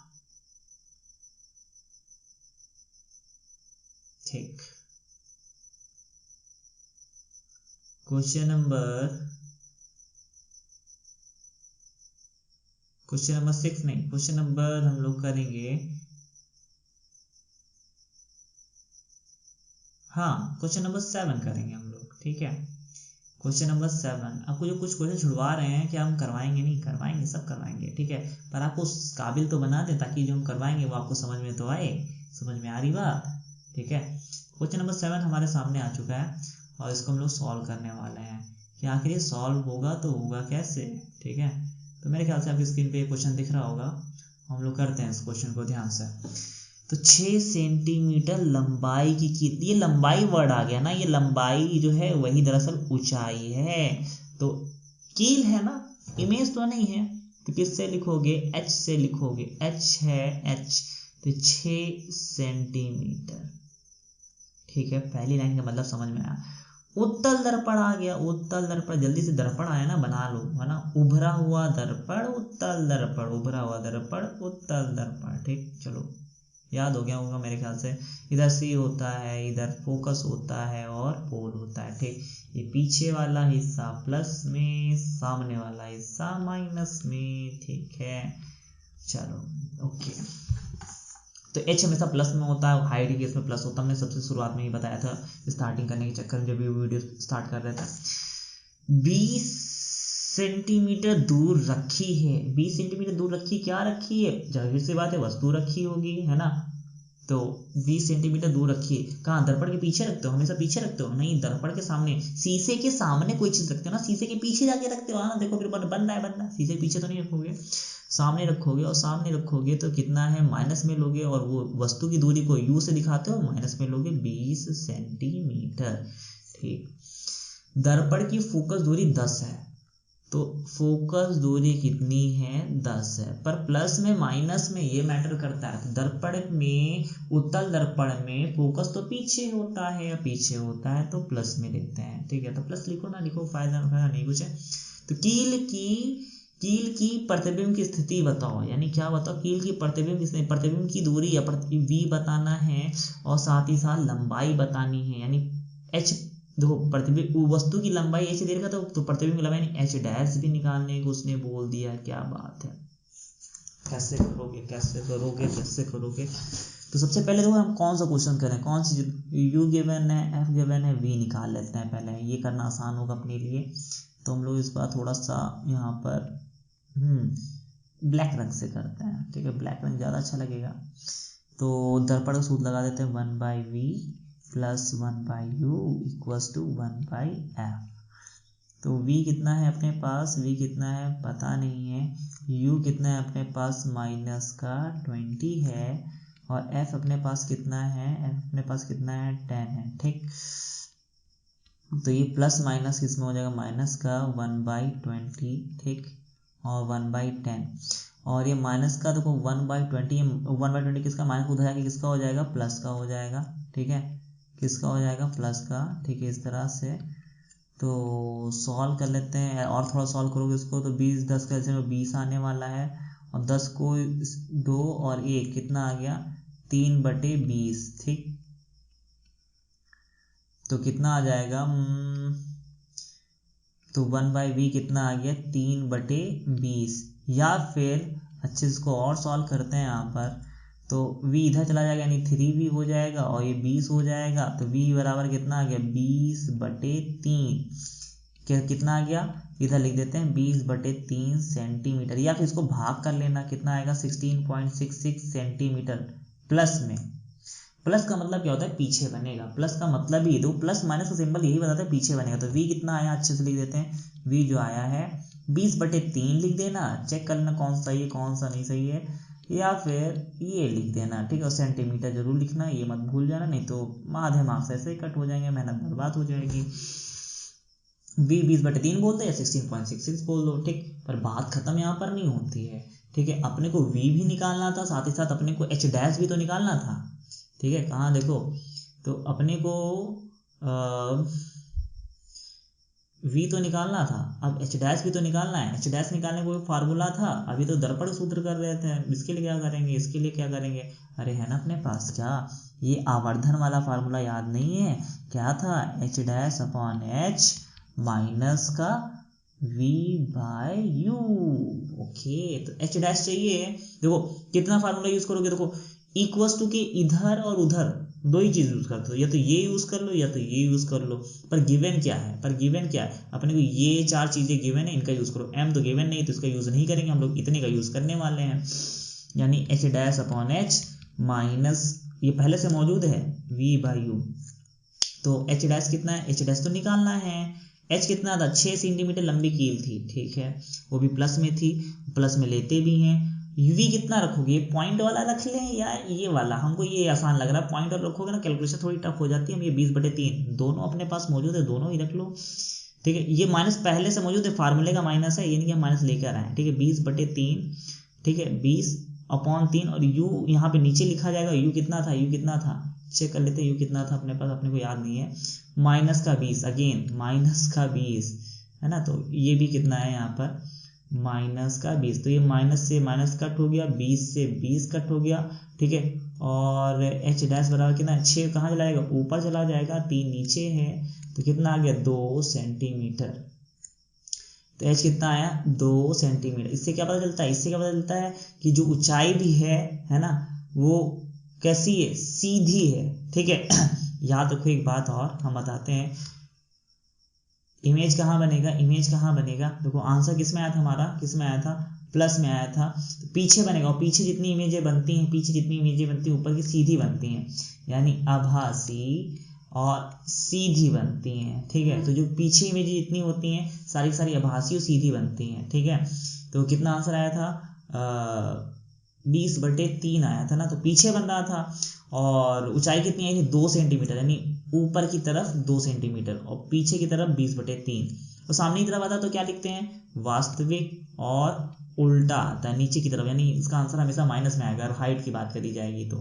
ठीक। क्वेश्चन नंबर 6 नहीं, क्वेश्चन नंबर हम लोग करेंगे, हाँ क्वेश्चन नंबर 7 करेंगे हम लोग, ठीक है। क्वेश्चन नंबर 7, आपको जो कुछ क्वेश्चन छुड़वा रहे हैं कि हम करवाएंगे, नहीं करवाएंगे, सब करवाएंगे, ठीक है। पर आपको उस काबिल तो बना दें ताकि जो हम करवाएंगे वो आपको समझ में तो आए, समझ में आ रही बात, ठीक है। क्वेश्चन नंबर 7 हमारे सामने आ चुका है, और इसको हम लोग सॉल्व करने वाले हैं कि आखिर ये सॉल्व होगा तो होगा कैसे, ठीक है। तो मेरे ख्याल से आपकी स्क्रीन पे क्वेश्चन दिख रहा होगा, हम लोग करते हैं इस क्वेश्चन को ध्यान से। तो 6 सेंटीमीटर लंबाई की ये लंबाई वर्ड आ गया ना, ये लंबाई जो है वही दरअसल ऊंचाई है। तो कील है ना, इमेज तो नहीं है, तो किससे लिखोगे, h से लिखोगे, h है h, तो 6 सेंटीमीटर, ठीक है। पहली लाइन का मतलब समझ में आया। उत्तल दर्पण आ गया, उत्तल दर्पण, जल्दी से दर्पण आया ना बना लो, है ना, उभरा हुआ दर्पण, उत्तल दर्पण, उभरा हुआ दर्पण, उत्तल दर्पण, ठीक। चलो याद हो गया होगा मेरे ख्याल से, इधर सी होता है, इधर फोकस होता है और पोल होता है, ठीक। ये पीछे वाला हिस्सा प्लस में, सामने वाला हिस्सा माइनस में, ठीक है। चलो ओके, तो h हमेशा प्लस में होता है, हाइट के केस में प्लस होता है, हमने सबसे शुरुआत में ही बताया था स्टार्टिंग करने के चक्कर में, जब भी वीडियो स्टार्ट कर रहे थे। 20 सेंटीमीटर दूर रखी है, 20 सेंटीमीटर दूर रखी, क्या रखी है, जाहिर सी बात है वस्तु रखी होगी, है ना। तो 20 सेंटीमीटर दूर रखी है, कहाँ, दर्पण के पीछे रखते हो, हमेशा पीछे रखते हो, नहीं दर्पण के सामने, शीशे के सामने कोई चीज रखते हो ना, शीशे के पीछे जाके रखते हो, ना देखो फिर बन रहा है, शीशे के पीछे तो नहीं रखोगे, सामने रखोगे, और सामने रखोगे तो कितना है, माइनस में लोगे, और वो वस्तु की दूरी को यू से दिखाते हो, माइनस में लोगे 20 सेंटीमीटर, ठीक। दर्पण की फोकस दूरी 10 है, तो फोकस दूरी कितनी है, 10 है, पर प्लस में माइनस में ये मैटर करता है। तो दर्पण में, उत्तल दर्पण में फोकस तो पीछे होता है, या पीछे होता है तो प्लस में लिखते हैं, ठीक है। तो प्लस लिखो ना लिखो, फायदा नहीं कुछ है। तो कील की प्रतिबिंब की स्थिति बताओ, यानी क्या बताओ, कील की प्रतिबिंब की दूरी या v बताना है, और साथ ही साथ लंबाई बतानी है, यानी h, देखो प्रतिबिंब वस्तु की लंबाई h दे रखा तो प्रतिबिंब की लंबाई h डैश भी निकालने को उसने बोल दिया, क्या बात है। कैसे करोगे। तो सबसे पहले देखो हम कौन सा क्वेश्चन करें, कौन सी u गिवन है, f गिवन है, v निकाल लेते हैं पहले, ये करना आसान होगा अपने लिए। तो हम लोग इस बार थोड़ा सा यहाँ पर ब्लैक रंग से करते हैं, ठीक है, ब्लैक रंग ज़्यादा अच्छा लगेगा। तो दर्पण का सूत्र लगा देते हैं 1/v plus 1/u equals to 1/f। तो v कितना है अपने पास, v कितना है पता नहीं है, u कितना है अपने पास -20 है, और f अपने पास कितना है, f अपने पास कितना है 10 है, ठीक। तो ये प्लस माइनस किस में हो जाएगा, माइनस का 1/20, ठीक, और 1/10, और ये माइनस का देखो 1/20, 1/20 किसका, माइनस उधर जाके किसका हो जाएगा, प्लस का हो जाएगा, ठीक है, किसका हो जाएगा, प्लस का, ठीक है, इस तरह से। तो सॉल्व कर लेते हैं, और थोड़ा सॉल्व करोगे इसको तो 20 10 का ऐसे 20 आने वाला है, और 10 को 2 और 1 कितना आ गया, 3/20, ठीक। तो कितना आ जाएगा, तो 1/v कितना आ गया, 3/20, या फिर अच्छे से इसको और सॉल्व करते हैं यहाँ पर। तो v इधर चला जाएगा यानी 3v हो जाएगा, और ये 20 हो जाएगा, तो v बराबर कितना आ गया, 20/3, कितना आ गया, इधर लिख देते हैं 20/3 सेंटीमीटर, या फिर इसको भाग कर लेना, कितना आएगा 16.66 सेंटीमीटर। प्लस में, प्लस का मतलब क्या होता है, पीछे बनेगा, प्लस का मतलब ही, दो प्लस माइनस का सिंबल यही बताता है पीछे बनेगा। तो v कितना आया, अच्छे से लिख देते हैं, v जो आया है 20/3 लिख देना, चेक कर लेना कौन सा सही है कौन सा नहीं सही है, या फिर ये लिख देना, ठीक है, सेंटीमीटर जरूर लिखना, ये मत भूल जाना, नहीं तो आधे मार्क्स ऐसे ही कट हो जाएंगे, मेहनत बर्बाद हो जाएगी। v 20/3 बोल दो या 16.66 बोल दो, ठीक, पर बात खत्म यहाँ पर नहीं होती है, ठीक है, अपने को v भी निकालना था, साथ ही साथ अपने को h डैश भी तो निकालना था, ठीक है, कहाँ देखो, तो अपने को v तो निकालना था, अब h डैश भी तो निकालना है, h डैश निकालने को फार्मूला था, अभी तो दर्पण सूत्र कर रहे थे, इसके लिए क्या करेंगे, इसके लिए क्या करेंगे, अरे है ना अपने पास क्या, ये आवर्धन वाला फार्मूला याद नहीं है, क्या था, h dash upon h minus का v/u, ओके। तो h डैश चाहिए, देखो कितना फार्मूला यूज करोगे, देखो इक्वल्स टू के इधर और उधर दो ही चीज यूज करते हो, या तो ये यूज कर लो या तो ये यूज कर लो, पर गिवन क्या है, अपने को ये 4 चीजें गिवन है, इनका यूज करो, m तो गिवन नहीं तो इसका यूज नहीं करेंगे हम लोग, इतने का यूज करने वाले हैं, यानी h dash upon h minus, ये पहले से मौजूद है v/u, तो h डैश कितना है, h डैश तो निकालना है, h कितना था, 6 सेंटीमीटर लंबी कील थी, ठीक है, वो भी प्लस में थी, प्लस में लेते भी हैं। v कितना रखोगे, पॉइंट वाला रख लें या ये वाला, हमको ये आसान लग रहा है, पॉइंट वाला रखोगे ना कैलकुलेशन थोड़ी टफ हो जाती है, हम ये 20/3 दोनों अपने पास मौजूद है, दोनों ही रख लो, ठीक है, ये माइनस पहले से मौजूद है, फार्मूले का माइनस है, यानी कि हम माइनस लेकर आए, ठीक है, 20/3, ठीक है, 20/3, और u यहाँ पे नीचे लिखा जाएगा, u कितना था, चेक कर लेते हैं u कितना था अपने पास, अपने को याद नहीं है, -20, अगेन -20 है ना, तो ये भी कितना है यहाँ पर -20, तो ये माइनस से माइनस कट हो गया, 20 से 20 कट हो गया, ठीक है, और h डैश बराबर कितना है, 6 कहाँ चला जाएगा, ऊपर चला जाएगा, 3 नीचे है, तो कितना आ गया 2 सेंटीमीटर, तो h कितना आया 2 सेंटीमीटर। इससे क्या पता चलता है, कि जो ऊंचाई भी है ना, वो कैसी है, सीधी है, ठीक है। याद रखो एक बात और हम बताते हैं, इमेज कहाँ बनेगा, देखो आंसर किस में आया था हमारा, प्लस में आया था, तो पीछे बनेगा, और पीछे जितनी इमेजें बनती हैं ऊपर की सीधी बनती हैं, यानी आभासी और सीधी बनती हैं, ठीक है, तो जो पीछे इमेजें जितनी होती हैं सारी आभासी और सीधी बनती हैं, ठीक है। तो कितना आंसर आया था 20/3 आया था ना, तो पीछे बन रहा था, और ऊंचाई कितनी आई थी 2 सेंटीमीटर, यानी ऊपर की तरफ 2 सेंटीमीटर और पीछे की तरफ 20/3, तो सामने की तरफ आता तो क्या लिखते हैं, वास्तविक, और उल्टा आता है नीचे की तरफ, यानी इसका आंसर हमेशा माइनस में आएगा अगर हाइट की बात करी जाएगी तो,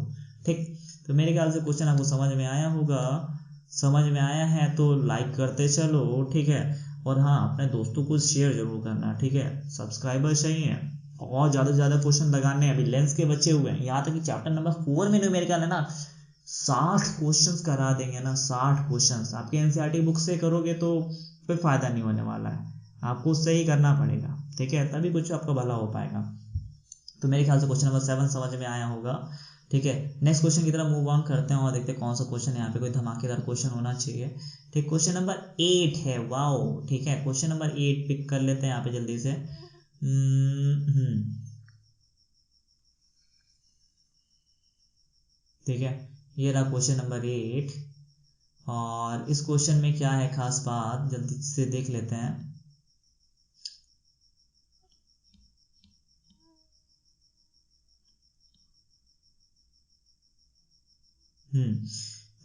ठीक। तो मेरे ख्याल से क्वेश्चन आपको समझ में आया होगा, समझ में आया है तो लाइक करते चलो, ठीक है, और हाँ अपने दोस्तों को शेयर जरूर करना, ठीक है, सब्सक्राइबर चाहिए, और ज्यादा से ज्यादा क्वेश्चन लगाने हैं, अभी लेंस के बचे हुए हैं, यहाँ तक कि चैप्टर नंबर 4 में मेरे ख्याल है ना 60 क्वेश्चंस करा देंगे ना, 60 क्वेश्चंस आपके एनसीईआरटी बुक से करोगे तो कोई फायदा नहीं होने वाला है, आपको उससे ही करना पड़ेगा, ठीक है, तभी कुछ आपका भला हो पाएगा। तो मेरे ख्याल से क्वेश्चन नंबर 7 समझ में आया होगा। ठीक है, नेक्स्ट क्वेश्चन की तरफ मूव ऑन करते हैं और देखते हैं कौन सा क्वेश्चन यहाँ पे कोई धमाकेदार क्वेश्चन होना चाहिए। ठीक, क्वेश्चन नंबर 8 है, वाओ। ठीक है, क्वेश्चन नंबर 8 पिक कर लेते हैं यहाँ पे जल्दी से। ठीक है, ये रहा क्वेश्चन नंबर 8 और इस क्वेश्चन में क्या है खास बात, जल्दी से देख लेते हैं।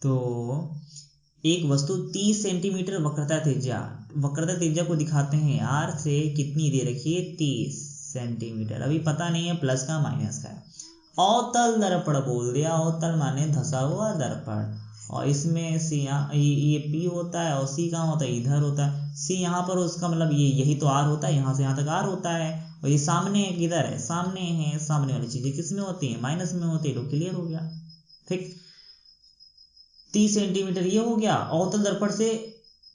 तो एक वस्तु 30 सेंटीमीटर वक्रता त्रिज्या को दिखाते हैं आर से कितनी दे रखी है, 30 सेंटीमीटर। अभी पता नहीं है प्लस का माइनस का। अवतल दर्पण बोल दिया, अवतल माने धसा हुआ दर्पण, और इसमें सी ये पी होता है और सी कहाँ होता है, इधर होता है। सी यहाँ पर, उसका मतलब ये यही तो आर होता है, यहाँ से यहाँ तक आर होता है। और ये सामने है, किधर है, सामने है। सामने वाली चीजें किस में होती है, माइनस में होती है। तो क्लियर हो गया। ठीक, 30 सेंटीमीटर ये हो गया। अवतल दर्पण से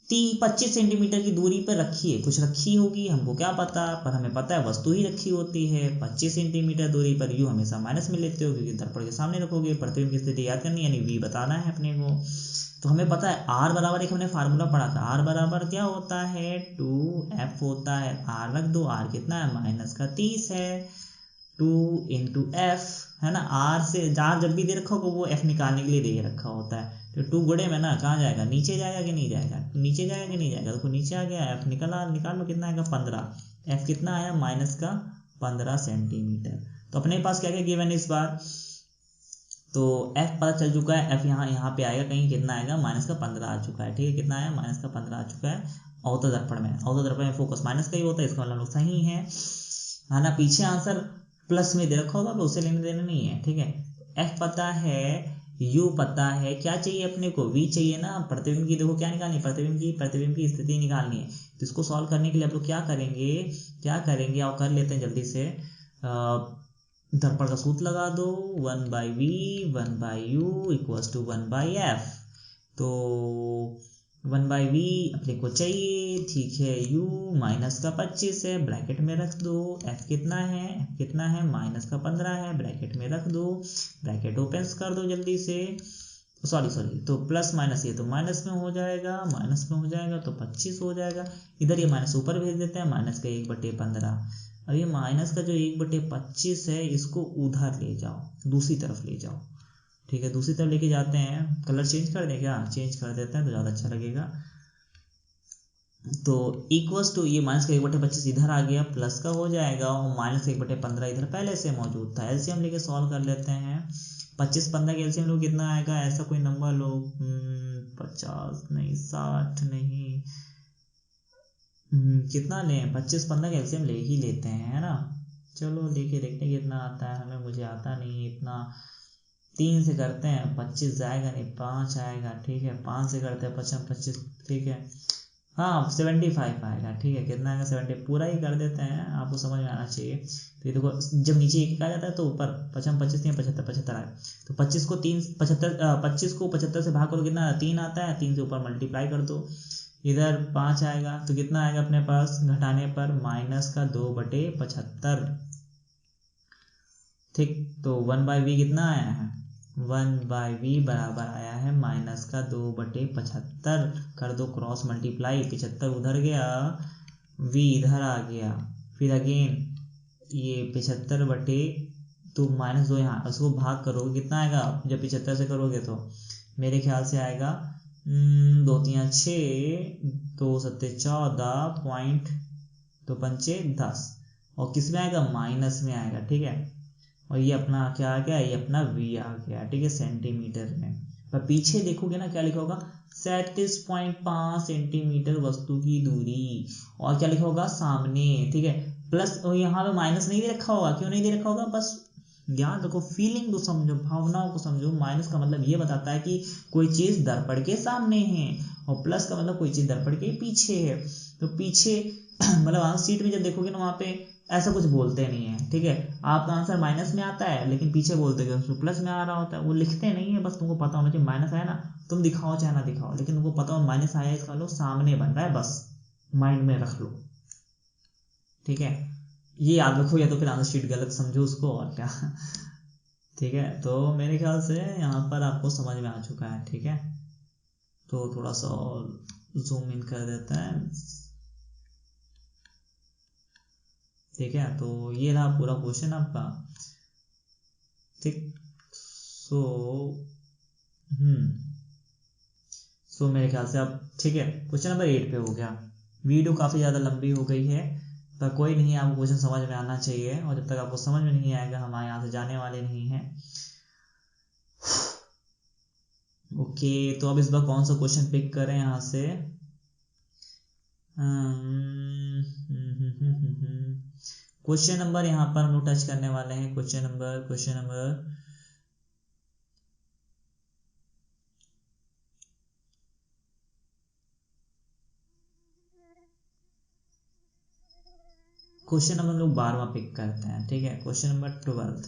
25 सेंटीमीटर की दूरी पर रखी है, कुछ रखी होगी, हमको क्या पता, पर हमें पता है वस्तु ही रखी होती है 25 सेंटीमीटर दूरी पर। यू हमेशा माइनस में लेते हो क्योंकि दर्पण के सामने रखोगे। प्रतिबिंब की स्थिति याद करनी यानी वी बताना है अपने को। तो हमें पता है आर बराबर, एक हमने फार्मूला पढ़ा था, आर बराबर क्या होता है, 2f होता है। आर रख दो, आर कितना है, माइनस का 30 है, 2 इंटू एफ है ना। आर से आर जब भी दे रखा होगा वो एफ निकालने के लिए दे रखा होता है। तो 2 गुणे में ना कहाँ जाएगा, नीचे जाएगा कि नहीं जाएगा, नीचे जाएगा कि नहीं जाएगा। देखो नीचे आ गया, एफ निकाल लो, कितना आएगा, 15। एफ कितना आया, माइनस का 15 सेंटीमीटर। तो अपने पास क्या क्या गिवन है इस बार, तो एफ पता चल चुका है। एफ यहाँ पे आएगा कहीं, कितना आएगा, माइनस का 15 आ चुका है। ठीक है, कितना आया, माइनस का 15 आ चुका है। अवतल दर्पण में फोकस माइनस का ही होता है, इसका मतलब सही है ना। पीछे आंसर प्लस में दे रखा होगा, तो उसे लेने देना नहीं है। ठीक है, एफ पता है, यू पता है, क्या चाहिए अपने को, वी चाहिए ना। प्रतिबिंब की देखो क्या निकालनी है, प्रतिबिंब की स्थिति निकालनी है। तो इसको सॉल्व करने के लिए आप लोग क्या करेंगे और कर लेते हैं जल्दी से। दर्पण का सूत्र लगा दो, 1/v 1/u equals to 1/f। तो 1/v अपने को चाहिए। ठीक है, u माइनस का 25 है, ब्रैकेट में रख दो। f कितना है, माइनस का 15 है, ब्रैकेट में रख दो। ब्रैकेट ओपन कर दो जल्दी से। सॉरी, तो प्लस माइनस, ये तो माइनस में हो जाएगा, तो 25 हो जाएगा। इधर ये माइनस ऊपर भेज देते हैं, माइनस का 1/15। अब ये माइनस का जो 1/25 है, इसको उधर ले जाओ, दूसरी तरफ ले जाओ। ठीक है, दूसरी तरफ लेके जाते हैं। कलर चेंज कर दें क्या, चेंज कर देते हैं तो ज़्यादा अच्छा लगेगा। तो इक्वल्स टू, ये माइनस का 1/25 इधर आ गया, प्लस का हो जाएगा, और माइनस 1/15 इधर पहले से मौजूद था। एलसीएम लेके सॉल्व कर लेते हैं। 25-15 के एलसीएम लो, कितना आएगा, ऐसा कोई नंबर लो, 50 नहीं, 60 नहीं, कितना लें, 25-15 का एलसीएम ले ही लेते हैं, है ना। चलो लेके देखते हैं कितना आता है। मुझे आता नहीं इतना। 3 से करते हैं, 25 जाएगा नहीं, 5 आएगा। ठीक है, 5 से करते हैं, 25, ठीक है, हाँ 75 आएगा। ठीक है, कितना आएगा, 70। पूरा ही कर देते हैं, आपको समझ में आना चाहिए। तो ये देखो, जब नीचे एक आ जाता है तो ऊपर 25 नहीं, 75 आए। तो 25 को 75 से भाग करो, कितना 3 आता है, 3 से ऊपर मल्टीप्लाई कर दो। इधर 5 आएगा, तो कितना आएगा अपने पास, घटाने पर माइनस का 2/75। ठीक, तो 1/v कितना आया है, 1/v बराबर आया है माइनस का 2/75। कर दो क्रॉस मल्टीप्लाई, 75 उधर गया, v इधर आ गया। फिर अगेन ये 75 तो -2 यहाँ, उसको भाग करोगे कितना आएगा, जब 75 से करोगे तो मेरे ख्याल से आएगा 2 3 6, 2 7 14 पॉइंट, 2 5 10, और किस में आएगा, माइनस में आएगा। ठीक है, और ये अपना क्या आ गया, ये अपना v आ गया। ठीक है, सेंटीमीटर में। पर पीछे देखोगे ना क्या लिखा होगा, 37.5 सेंटीमीटर वस्तु की दूरी, और क्या लिखा होगा, सामने। ठीक है, प्लस यहाँ पे माइनस नहीं दे रखा होगा, क्यों नहीं दे रखा होगा, बस याद रखो, फीलिंग को समझो, भावनाओं को समझो। माइनस का मतलब ये बताता है कि कोई चीज दर्पण के सामने है, और प्लस का मतलब कोई चीज दर्पण के पीछे है। तो पीछे मतलब आंसर शीट में जब देखोगे ना, वहां पे ऐसा कुछ बोलते नहीं है। ठीक है, आपका आंसर माइनस में आता है, लेकिन पीछे बोलते हैं उसमें प्लस में आ रहा होता है। वो लिखते नहीं है, बस तुमको पता होना चाहिए माइनस आया ना, तुम दिखाओ चाहे ना दिखाओ, लेकिन तुमको पता हो माइनस आया, इसका लोग सामने बन रहा है, बस माइंड में रख लो। ठीक है, ये याद रखो, या तो फिर आंसर शीट गलत समझो उसको और क्या। ठीक है, तो मेरे ख्याल से यहाँ पर आपको समझ में आ चुका है। ठीक है, तो थोड़ा सा और जूम इन कर देते हैं। ठीक है, तो ये रहा पूरा क्वेश्चन आपका। ठीक, सो मेरे ख्याल से आप, ठीक है, क्वेश्चन नंबर 8 पे हो गया। वीडियो काफ़ी ज़्यादा लंबी हो गई है, पर कोई नहीं, आपको क्वेश्चन समझ में आना चाहिए, और जब तक आपको समझ में नहीं आएगा हम यहाँ से जाने वाले नहीं हैं। ओके, तो अब इस बार कौन सा क्वेश्चन पिक करें यहाँ से? क्वेश्चन नंबर यहाँ पर हम लोग टच करने वाले हैं। क्वेश्चन नंबर क्वेश्चन नंबर हम लोग 12वां पिक करते हैं। ठीक है, क्वेश्चन नंबर 12।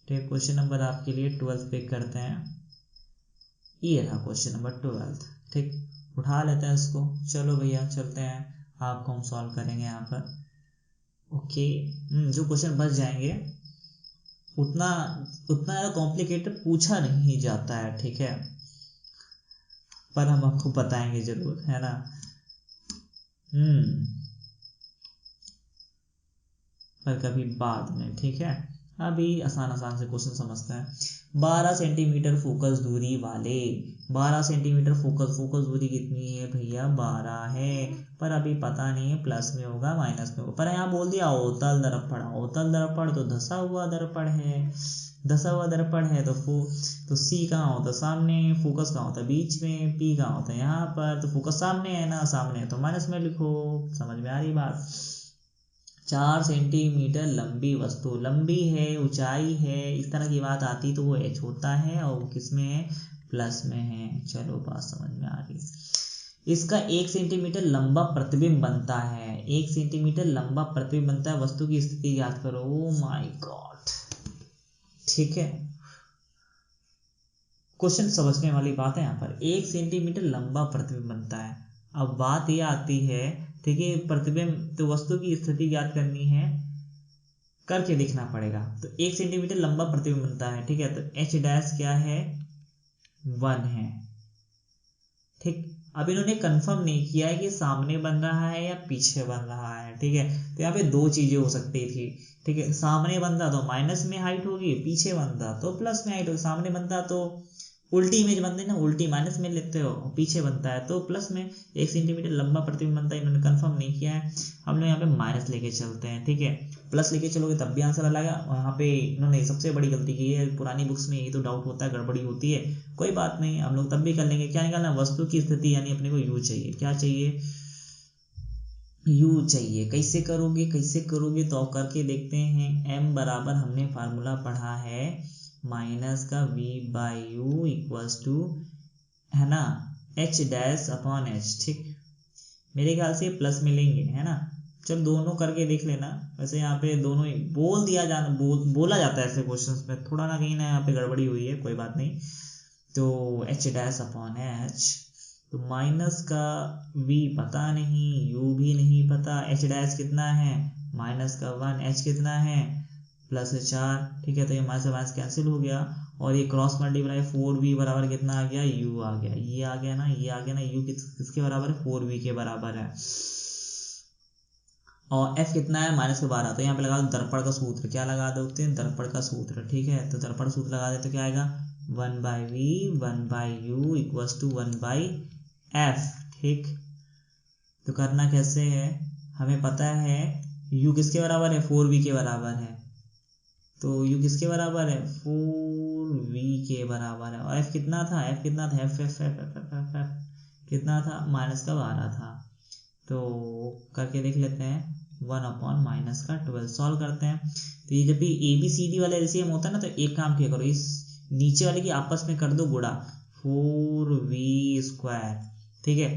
ठीक है, क्वेश्चन नंबर आपके लिए 12 पिक करते हैं। ये रहा क्वेश्चन नंबर 12। ठीक, उठा लेते हैं इसको। चलो भैया चलते हैं, आपको हम सॉल्व करेंगे यहाँ पर। ओके, जो क्वेश्चन बच जाएंगे उतना ज़्यादा कॉम्प्लिकेटेड पूछा नहीं जाता है। ठीक है, पर हम आपको बताएंगे जरूर, है ना। पर कभी बाद में। ठीक है, अभी आसान से क्वेश्चन समझते हैं। 12 सेंटीमीटर फोकस दूरी वाले, 12 सेंटीमीटर फोकस दूरी कितनी है भैया? 12 है, पर अभी पता नहीं है प्लस में होगा माइनस में होगा। पर यहाँ बोल दिया अवतल दर्पण, अवतल दर्पण तो धसा हुआ दर्पण है, धसा हुआ दर्पण है तो सी कहाँ होता है? सामने। फोकस कहाँ होता है? बीच में। पी कहाँ होता है? यहाँ पर। तो फोकस सामने है ना, सामने है तो माइनस में लिखो। समझ में आ रही बात? 4 सेंटीमीटर लंबी वस्तु, लंबी है, ऊंचाई है, इस तरह की बात आती तो वो एच होता है, और वो किस में है? प्लस में है। चलो बात समझ में आ रही। इसका 1 सेंटीमीटर लंबा प्रतिबिंब बनता है, 1 सेंटीमीटर लंबा प्रतिबिंब बनता है, वस्तु की स्थिति ज्ञात करो। Oh my God. ठीक है, क्वेश्चन समझने वाली बात है। यहाँ पर 1 सेंटीमीटर लंबा प्रतिबिंब बनता है। अब बात ये आती है, ठीक है, प्रतिबिंब तो वस्तु की स्थिति ज्ञात करनी है, करके देखना पड़ेगा। तो 1 सेंटीमीटर लंबा प्रतिबिंब बनता है। ठीक है, तो एच डैश क्या है? 1 है। ठीक, अब इन्होंने कंफर्म नहीं किया है कि सामने बन रहा है या पीछे बन रहा है। ठीक है, तो यहाँ पे दो चीजें हो सकती थी। ठीक है, सामने बनता तो माइनस में हाइट होगी, पीछे बनता तो प्लस में हाइट होगी। सामने बनता तो उल्टी इमेज बनती है ना, उल्टी माइनस में लेते हो, पीछे बनता है तो प्लस में। 1 सेंटीमीटर लंबा प्रतिबिंब बनता है, इन्होंने कंफर्म नहीं किया है। हम लोग यहाँ पे माइनस लेके चलते हैं। ठीक है, प्लस लेके चलोगे तब भी आंसर अलग है। और यहाँ पे इन्होंने सबसे बड़ी गलती की है, पुरानी बुक्स में यही तो डाउट होता है, गड़बड़ी होती है। कोई बात नहीं, हम लोग तब भी कर लेंगे। क्या निकालना? वस्तु की स्थिति, यानी अपने को यू चाहिए। क्या चाहिए? यू चाहिए। कैसे करोगे तो करके देखते हैं। m बराबर हमने फार्मूला पढ़ा है, माइनस का v by u equals to, है ना, h डैश अपॉन h। ठीक, मेरे ख्याल से प्लस मिलेंगे, है ना। चल दोनों करके देख लेना। वैसे यहाँ पे दोनों ही बोल दिया जाना, बोला जाता है ऐसे क्वेश्चंस में, थोड़ा ना कहीं ना यहाँ पे गड़बड़ी हुई है, कोई बात नहीं। तो h डैश अपॉन h, तो माइनस का v पता नहीं, u भी नहीं पता, h डैश कितना है? माइनस का 1, h कितना है? प्लस 4। ठीक है, तो ये माइनस से माइनस कैंसिल हो गया, और ये क्रॉस मल्टीप्लाई 4v बराबर कितना आ गया? u आ गया। ये आ गया ना, ये आ गया ना। u किसके बराबर है? 4v के बराबर है। और f कितना है? माइनस का 12। तो यहाँ पे लगा दो दर्पण का सूत्र। क्या लगा देते हैं? दर्पण का सूत्र। ठीक है, तो दर्पण सूत्र लगा दे तो क्या आएगा? 1 by v 1 by u equals to 1 by f. ठीक, तो करना कैसे है? हमें पता है u किसके बराबर है? 4v के बराबर है। तो u किसके बराबर है? 4v के बराबर है। और f कितना था? f कितना था? f कितना था? माइनस का 12 था। तो करके देख लेते हैं। 1 अपॉन माइनस का 12 सॉल्व करते हैं। तो ये जब भी ए बी सी डी वाला एलसीएम होता है ना, तो एक काम किया करो, इस नीचे वाले की आपस में कर दो गुणा, 4v²। ठीक है,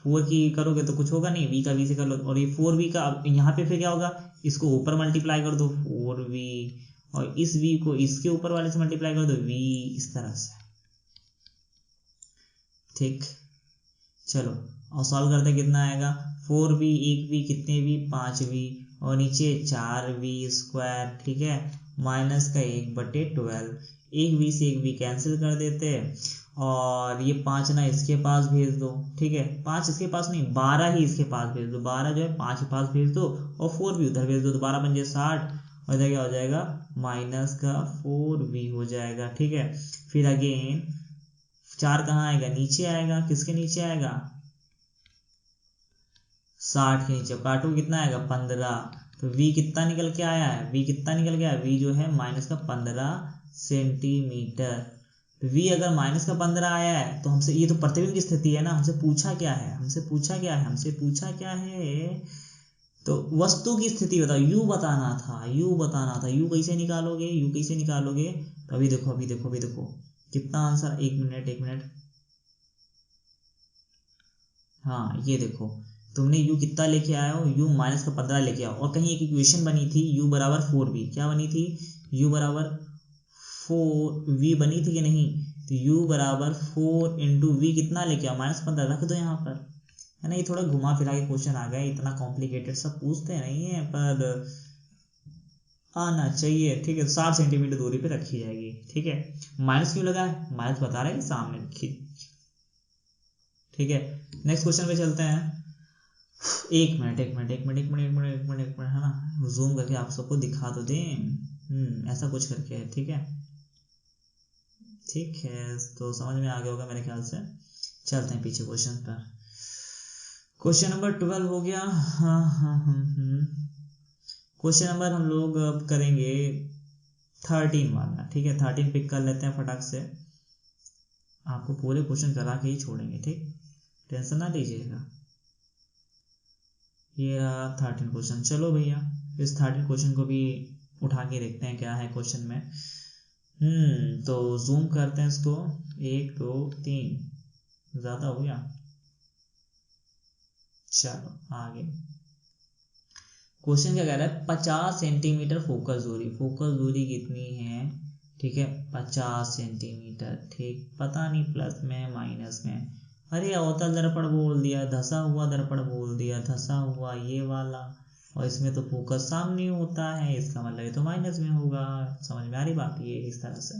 4 की करोगे तो कुछ होगा नहीं, v का v से कर लो, और ये 4v का यहाँ पे फिर क्या होगा? इसको ऊपर मल्टीप्लाई कर दो 4v, और इस v को इसके ऊपर वाले से मल्टीप्लाई कर दो v, इस तरह से। ठीक, चलो और सॉल्व करते कितना आएगा? 4v, 1v कितने v? 5v, और नीचे 4v², ठीक है, माइनस का 1/12, एक v से एक v कैंसिल कर देते, और ये 5 ना इसके पास भेज दो, ठीक है, 5 इसके पास नहीं 12 ही इसके पास भेज दो, 12 जो है 5 के पास भेज दो, और 4 भी उधर भेज दो, तो 12 पंजे 60, और इधर क्या हो जाएगा माइनस का 4v हो जाएगा, ठीक है। फिर अगेन 4 कहाँ आएगा, नीचे आएगा, किसके नीचे आएगा, 60 के नीचे, काटो कितना आएगा 15, तो v कितना निकल के आया है, v कितना निकल गया, v जो है माइनस का 15 सेंटीमीटर। तो v अगर माइनस का 15 आया है तो हमसे, ये तो प्रतिबिंब की स्थिति है ना, हमसे पूछा क्या है, हमसे पूछा क्या है, तो वस्तु की स्थिति बताओ, u बताना था, u कैसे निकालोगे, तो अभी देखो कितना आंसर, एक मिनट, हाँ ये देखो, तुमने u कितना लेके आए हो, u माइनस का 15 लेके आओ, और कहीं एक इक्वेशन बनी थी u बराबर 4v, क्या बनी थी, u बराबर 4v बनी थी कि नहीं, तो u बराबर 4 इंटू वी कितना लेके आओ, -15 रख दो यहाँ पर, है ना। ये थोड़ा घुमा फिरा के क्वेश्चन आ गया, इतना कॉम्प्लिकेटेड सब पूछते नहीं है, पर आना चाहिए, ठीक है। 60 सेंटीमीटर दूरी पे रखी जाएगी, ठीक है। माइनस क्यों लगा है, माइनस बता रहे हैं सामने रखी, ठीक है। नेक्स्ट क्वेश्चन पे चलते हैं। एक मिनट है ना, जूम करके आप सबको दिखा तो दें, ऐसा कुछ करके है, ठीक है, तो समझ में आ गया होगा मेरे ख्याल से। चलते हैं पीछे क्वेश्चन पर, क्वेश्चन नंबर 12 हो गया। क्वेश्चन नंबर हम लोग अब करेंगे 13 वाला, ठीक है। 13 पिक कर लेते हैं फटाक से, आपको पूरे क्वेश्चन करा के ही छोड़ेंगे, ठीक, टेंशन ना लीजिएगा। ये 13 क्वेश्चन, चलो भैया इस 13 क्वेश्चन को भी उठा के देखते हैं क्या है क्वेश्चन में। तो जूम करते हैं इसको, 1 2 3 ज्यादा हो गया, चलो आगे। क्वेश्चन क्या कह रहा है, 50 सेंटीमीटर फोकस दूरी कितनी है, ठीक है, 50 सेंटीमीटर, ठीक, पता नहीं प्लस में माइनस में, अरे अवतल दर्पण बोल दिया, धसा हुआ दर्पण बोल दिया, धसा हुआ ये वाला, और इसमें तो फोकस सामने होता है, इसका मतलब ये तो माइनस में होगा, समझ में आ रही बात, ये इस तरह से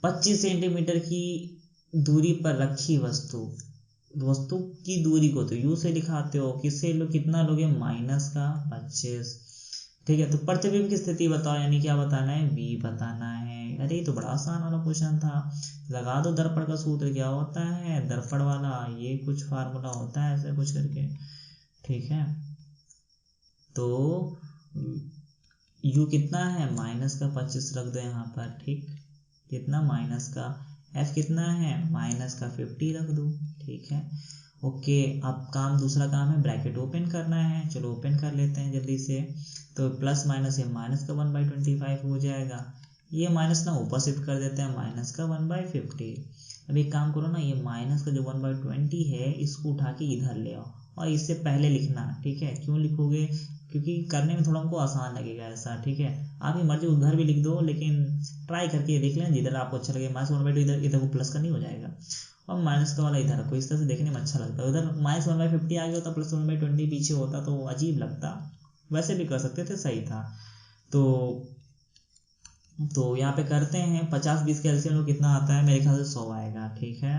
25 सेंटीमीटर की दूरी पर रखी वस्तु की दूरी को तो u से दिखाते हो, किससे लो, कितना लोगे, -25, ठीक है। तो प्रतिबिंब की स्थिति बताओ, यानी क्या बताना है, v बताना है। अरे ये तो बड़ा आसान वाला क्वेश्चन था, लगा दो दर्पण का सूत्र, क्या होता है दर्पण वाला, ये कुछ फार्मूला होता है ऐसे कुछ करके, ठीक है। तो u कितना है, -25 रख दो यहाँ पर, ठीक, कितना माइनस का, f कितना है, -50 रख दो, ठीक है। ओके, अब दूसरा काम है ब्रैकेट ओपन करना है, चलो ओपन कर लेते हैं जल्दी से। तो प्लस माइनस, ये माइनस का 1/25 हो जाएगा, ये माइनस ना ऊपर शिफ्ट कर देते हैं, माइनस का 1/50। अब एक काम करो ना, ये माइनस का जो 1/20 है इसको उठा के इधर ले आओ, और इससे पहले लिखना, ठीक है। क्यों लिखोगे, क्योंकि करने में थोड़ा हमको आसान लगेगा ऐसा, ठीक है। आपकी मर्जी उधर भी लिख दो, लेकिन ट्राई करके देख लें जिधर आपको अच्छा लगे। -1/2 इधर को प्लस का नहीं हो जाएगा, और माइनस का वाला इधर रखो, इस तरह से देखने में अच्छा लगता है। उधर -1/50 आ गया होता, प्लस 1/20 पीछे होता तो अजीब लगता, वैसे भी कर सकते थे, सही था। तो यहाँ पे करते हैं, 50-20 का एलसीएम कितना आता है, मेरे ख्याल से 100 आएगा, ठीक है।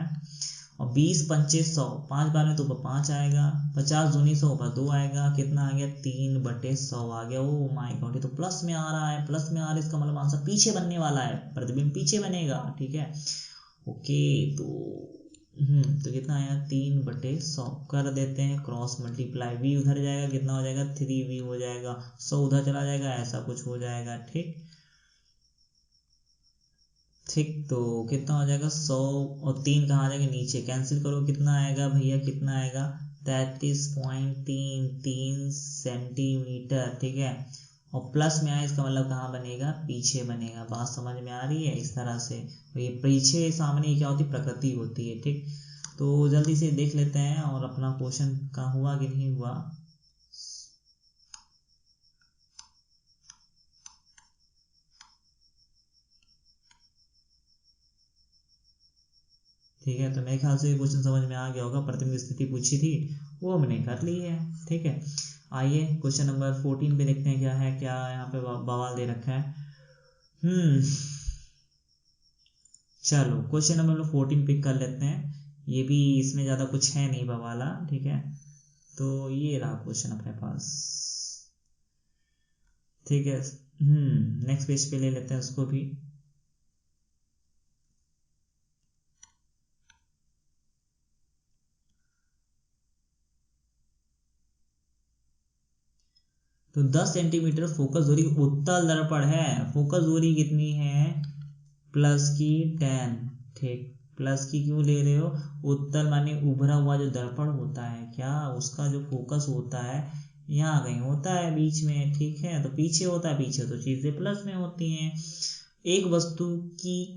और 20 पंचे 100, 5 बार में तो ऊपर 5 आएगा, 50 दूनी 100 ऊपर 2 आएगा, कितना आ गया 3/100 आ गया। ओ माय गॉड, ये तो प्लस में आ रहा है, इसका मतलब आंसर पीछे बनने वाला है, प्रतिबिंब पीछे बनेगा, ठीक है। ओके, तो कितना आया 3/100, कर देते हैं क्रॉस मल्टीप्लाई, v उधर जाएगा, कितना हो जाएगा 3v हो जाएगा, 100 उधर चला जाएगा, ऐसा कुछ हो जाएगा, ठीक, तो कितना हो जाएगा 100, और 3 कहाँ आ जाएंगे नीचे, कैंसिल करो, कितना आएगा भैया, कितना आएगा 33.33 सेंटीमीटर, ठीक है। और प्लस में आए, इसका मतलब कहाँ बनेगा, पीछे बनेगा, बात समझ में आ रही है, इस तरह से। ये पीछे सामने क्या होती है, प्रकृति होती है, ठीक। तो जल्दी से देख लेते हैं, और अपना क्वेश्चन का हुआ कि नहीं हुआ। ठीक है, तो मेरे ख्याल से क्वेश्चन समझ में आ गया होगा। प्रतिबिंब स्थिति पूछी थी वो हमने कर ली है, ठीक है। आइए क्वेश्चन नंबर 14 पे देखते हैं क्या है, क्या यहाँ पे बवाल दे रखा है। चलो क्वेश्चन नंबर 14 पिक कर लेते हैं, ये भी इसमें ज़्यादा कुछ है नहीं बवाला, ठीक है। तो ये रहा क्वेश्चन अपने पास, ठीक है। नेक्स्ट पेज पे ले लेते हैं उसको भी। तो 10 सेंटीमीटर फोकस दूरी उत्तल दर्पण है, फोकस दूरी कितनी है प्लस की 10, ठीक। प्लस की क्यों ले रहे हो, उत्तल माने उभरा हुआ जो दर्पण होता है क्या, उसका जो फोकस होता है यहाँ कहीं होता है बीच में, ठीक है। तो पीछे होता है, पीछे तो चीजें प्लस में होती हैं। एक वस्तु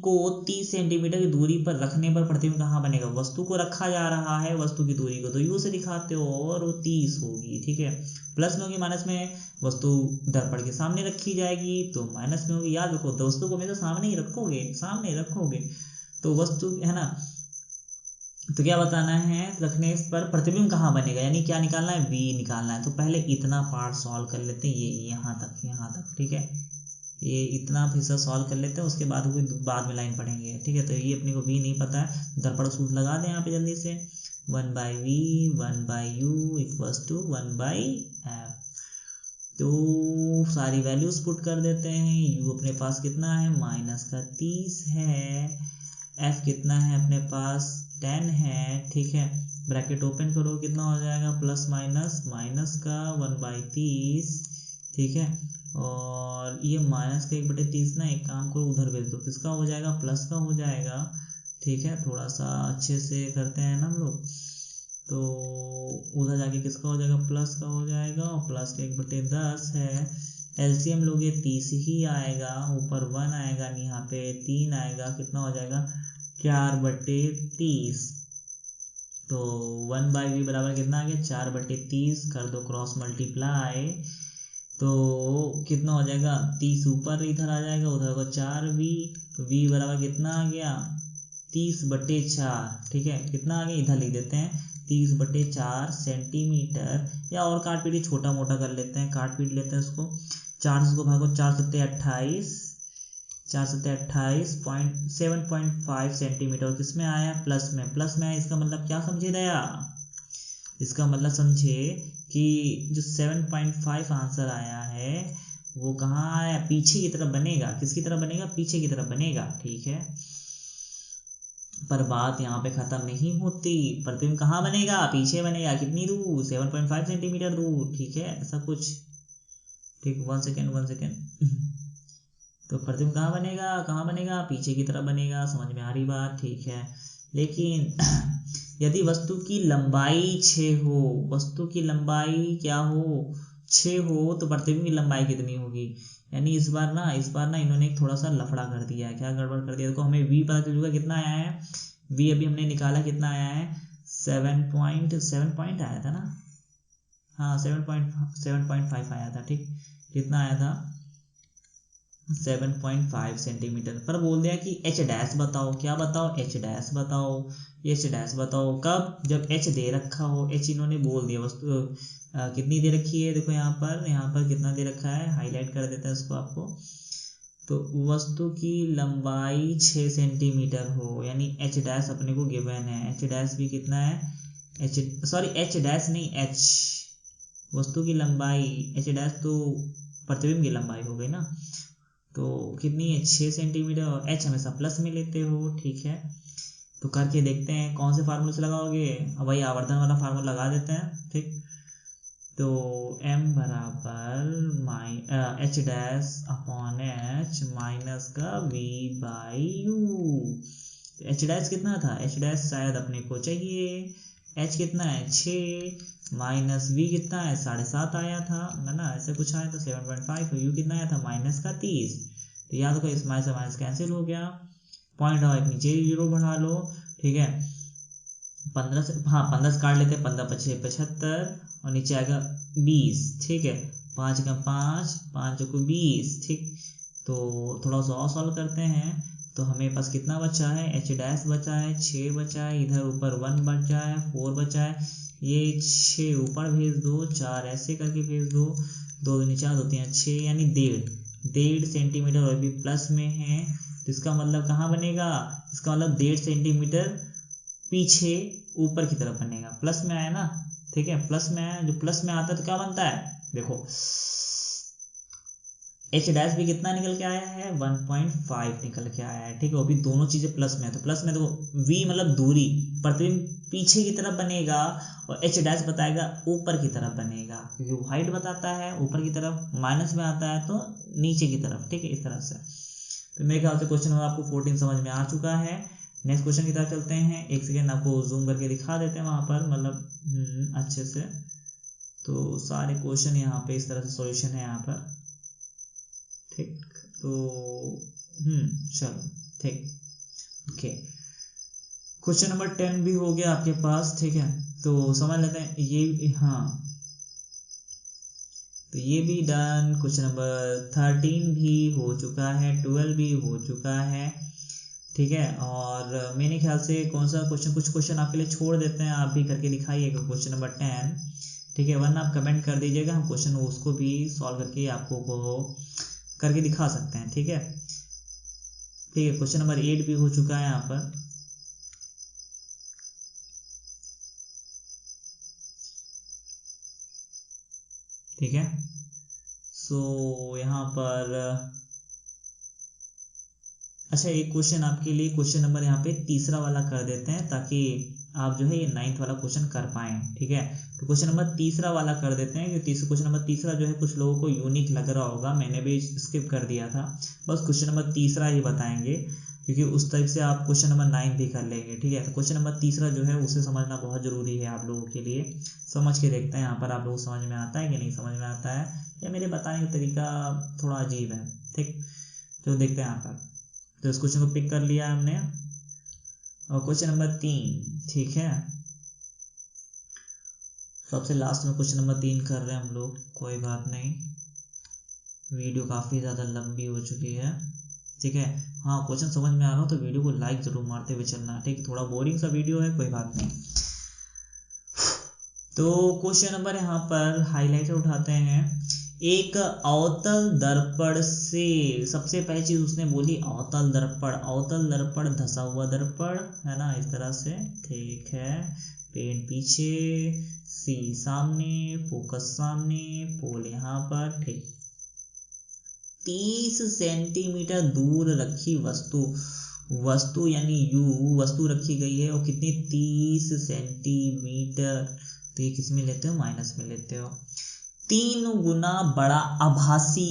को 30 सेंटीमीटर की दूरी पर रखने पर प्रतिबिंब कहाँ बनेगा, वस्तु को रखा जा रहा है, वस्तु की दूरी को तो यू से दिखाते हो और वो 30 होगी, ठीक है। प्लस में होगी माइनस में, वस्तु दर्पण के सामने रखी जाएगी तो माइनस में होगी। याद रखो वस्तु को हमेशा सामने ही रखोगे, सामने ही रखोगे तो वस्तु है ना। तो क्या बताना है, रखने पर प्रतिबिंब कहाँ बनेगा, यानी क्या निकालना है, v निकालना है। तो पहले इतना पार्ट सॉल्व कर लेते हैं, ये यहाँ तक, ठीक है। ये इतना हिस्सा सॉल्व कर लेते हैं, उसके बाद कोई बाद में लाइन पढ़ेंगे, ठीक है। तो ये अपने को v नहीं पता है, दर्पण सूत्र लगा दें यहाँ पे जल्दी से, 1/v 1/u equals to 1/f। तो सारी वैल्यूज पुट कर देते हैं। u अपने पास कितना है, -30 है। f कितना है अपने पास 10 है, ठीक है। ब्रैकेट ओपन करो, कितना हो जाएगा प्लस माइनस का 1/30, ठीक है। और ये माइनस का 1/30 ना, एक काम करो उधर भेज दो, किसका हो जाएगा, प्लस का हो जाएगा, ठीक है। थोड़ा सा अच्छे से करते हैं ना हम लोग, तो उधर जाके किसका हो जाएगा, प्लस का हो जाएगा, और प्लस का 1/10 है। एलसीएम लोगे 30 ही आएगा, ऊपर 1 आएगा, यहाँ पे 3 आएगा, कितना हो जाएगा 4/30। तो 1/v बराबर कितना आ गया, 4/30, कर दो क्रॉस मल्टीप्लाई, तो कितना हो जाएगा, 30 ऊपर इधर आ जाएगा, उधर होगा 4v, तो v बराबर कितना आ गया 30/4, ठीक है। कितना आ गया इधर लिख देते हैं 30/4 सेंटीमीटर, या और काट पीट छोटा मोटा कर लेते हैं, काट पीट लेते हैं उसको। 4 से भागो, 4 7 28, 4 7 28 7.5 सेंटीमीटर, किसमें आया, प्लस में आया। इसका मतलब क्या समझे दया, इसका मतलब समझे कि जो 7.5 आंसर आया है वो कहाँ आया, पीछे की तरफ बनेगा, किसकी तरफ बनेगा, पीछे की तरफ बनेगा, ठीक है। पर बात यहाँ पे खत्म नहीं होती, प्रतिबिंब कहाँ बनेगा, पीछे बनेगा, कितनी दूर, 7.5 सेंटीमीटर दूर, ठीक है, ऐसा कुछ, ठीक। 1 सेकेंड तो प्रतिबिंब कहाँ बनेगा, पीछे की तरफ बनेगा, समझ में आ रही बात, ठीक है। लेकिन यदि वस्तु की लंबाई 6 हो, वस्तु की लंबाई क्या हो 6 हो, तो प्रतिबिंब की लंबाई कितनी होगी। यानी इस बार ना इन्होंने एक थोड़ा सा लफड़ा कर दिया है, क्या गड़बड़ कर दिया, देखो हमें v पता चल चुका कितना आया है, v अभी हमने निकाला कितना आया है 7 पॉइंट आया था ना, हाँ 7.5 आया था, ठीक। कितना आया था 7.5 सेंटीमीटर, पर बोल दिया कि h डैश बताओ, क्या बताओ, h डैश बताओ, h डैश बताओ, कब, जब h दे रखा हो, h इन्होंने बोल दिया, वस्तु कितनी दे रखी है, देखो यहाँ पर कितना दे रखा है, हाईलाइट कर देता है इसको आपको। तो वस्तु की लंबाई 6 सेंटीमीटर हो, यानी h डैश अपने को गिवन है, h डैश भी कितना है, h डैश नहीं, h वस्तु की लंबाई, h डैश तो प्रतिबिंब की लंबाई हो गई ना, तो कितनी है 6 सेंटीमीटर, और h हमेशा प्लस में लेते हो, ठीक है। तो करके देखते हैं कौन से फार्मूले से लगाओगे, अब वही आवर्धन वाला फार्मूला लगा देते हैं, ठीक। तो m बराबर h dash upon h minus का v/u। h डैश कितना था, h डैश शायद अपने को चाहिए, h कितना है 6 माइनस v कितना है 7.5 आया था, है ना, ऐसे कुछ आया था 7.5, u कितना आया था -30। तो याद रखो इस माइनस से माइनस कैंसिल हो गया, पॉइंट और नीचे 0 बढ़ा लो, ठीक है। 15 से, हाँ 15 से काट लेते हैं, 15 × 5 = 75, और नीचे आएगा 20, ठीक है। 5 × 5 5 × 20, ठीक। तो थोड़ा सा और सॉल्व करते हैं, तो हमें पास कितना बचा है, h डैश बचा है 6 बचा है, इधर ऊपर 1 बचा है, 4 बचा है, ये 6 ऊपर भेज दो, 4 ऐसे करके भेज दो, 2 दूनी 4, 2 3 6, यानी 1.5 सेंटीमीटर और भी प्लस में है। तो इसका मतलब कहाँ बनेगा, इसका मतलब 1.5 सेंटीमीटर पीछे ऊपर की तरफ बनेगा। प्लस में आया ना, ठीक है, प्लस में आया, जो प्लस में आता है तो क्या बनता है, देखो एच डैश भी कितना निकल के आया है, 1.5 निकल के आया है, ठीक है, वो भी दोनों चीजें प्लस में है। तो प्लस में तो v मतलब दूरी, प्रतिबिंब पीछे की तरफ बनेगा, और एच डैश बताएगा ऊपर की तरफ बनेगा, क्योंकि वो हाइट बताता है ऊपर की तरफ, माइनस में आता है तो नीचे की तरफ, ठीक है, इस तरह से। तो मेरे ख्याल से क्वेश्चन नंबर आपको 14 समझ में आ चुका है। नेक्स्ट क्वेश्चन की तरफ चलते हैं। एक सेकेंड आपको जूम करके दिखा देते हैं वहां पर, मतलब अच्छे से। तो सारे क्वेश्चन यहाँ पे इस तरह से सॉल्यूशन है यहाँ पर, ठीक। तो चलो ठीक, ओके। क्वेश्चन नंबर 10 भी हो गया आपके पास, ठीक है। तो समझ लेते हैं ये, हाँ, तो ये भी डन। क्वेश्चन नंबर 13 भी हो चुका है, 12 भी हो चुका है, ठीक है। और मेरे ख्याल से कौन सा क्वेश्चन, कुछ क्वेश्चन आपके लिए छोड़ देते हैं, आप भी करके दिखाइएगा क्वेश्चन नंबर 10, ठीक है, वरना आप कमेंट कर दीजिएगा, हम क्वेश्चन उसको भी सॉल्व करके आपको को करके दिखा सकते हैं, ठीक है, ठीक है। क्वेश्चन नंबर 8 भी हो चुका है यहाँ पर, ठीक है। सो यहाँ पर अच्छा, एक क्वेश्चन आपके लिए, क्वेश्चन नंबर यहाँ पे तीसरा वाला कर देते हैं, ताकि आप जो है ये 9th वाला क्वेश्चन कर पाएं, ठीक है। तो क्वेश्चन नंबर तीसरा वाला कर देते हैं, क्योंकि क्वेश्चन नंबर तीसरा जो है कुछ लोगों को यूनिक लग रहा होगा, मैंने भी स्किप कर दिया था, बस क्वेश्चन नंबर तीसरा ही बताएंगे, क्योंकि उस टाइप से आप क्वेश्चन नंबर 9 भी कर लेंगे, ठीक है। तो क्वेश्चन नंबर तीसरा जो है उसे समझना बहुत जरूरी है आप लोगों के लिए। समझ के देखते हैं यहाँ पर आप लोगों को समझ में आता है कि नहीं समझ में आता है, या मेरे बताने का तरीका थोड़ा अजीब है, ठीक। तो देखते हैं यहाँ पर। तो इस क्वेश्चन को पिक कर लिया हमने, और क्वेश्चन नंबर 3, ठीक है, सबसे लास्ट में क्वेश्चन नंबर 3 कर रहे हैं हम लोग, कोई बात नहीं, वीडियो काफी ज्यादा लंबी हो चुकी है, ठीक है। हाँ, क्वेश्चन समझ में आ रहा हो तो वीडियो को लाइक जरूर मारते हुए चलना, ठीक। थोड़ा बोरिंग सा वीडियो है, कोई बात नहीं। तो क्वेश्चन नंबर यहाँ पर हाईलाइटर उठाते हैं। एक अवतल दर्पण से, सबसे पहली चीज उसने बोली अवतल दर्पण, अवतल दर्पण धंसा हुआ दर्पण है ना, इस तरह से, ठीक है। पेन पीछे, सी सामने, फोकस सामने, पोल यहाँ पर, ठीक। 30 सेंटीमीटर दूर रखी वस्तु, वस्तु यानी यू वस्तु रखी गई है, और कितनी 30 सेंटीमीटर, तो ये किस में लेते हो, माइनस में लेते हो, 3 गुना बड़ा आभासी।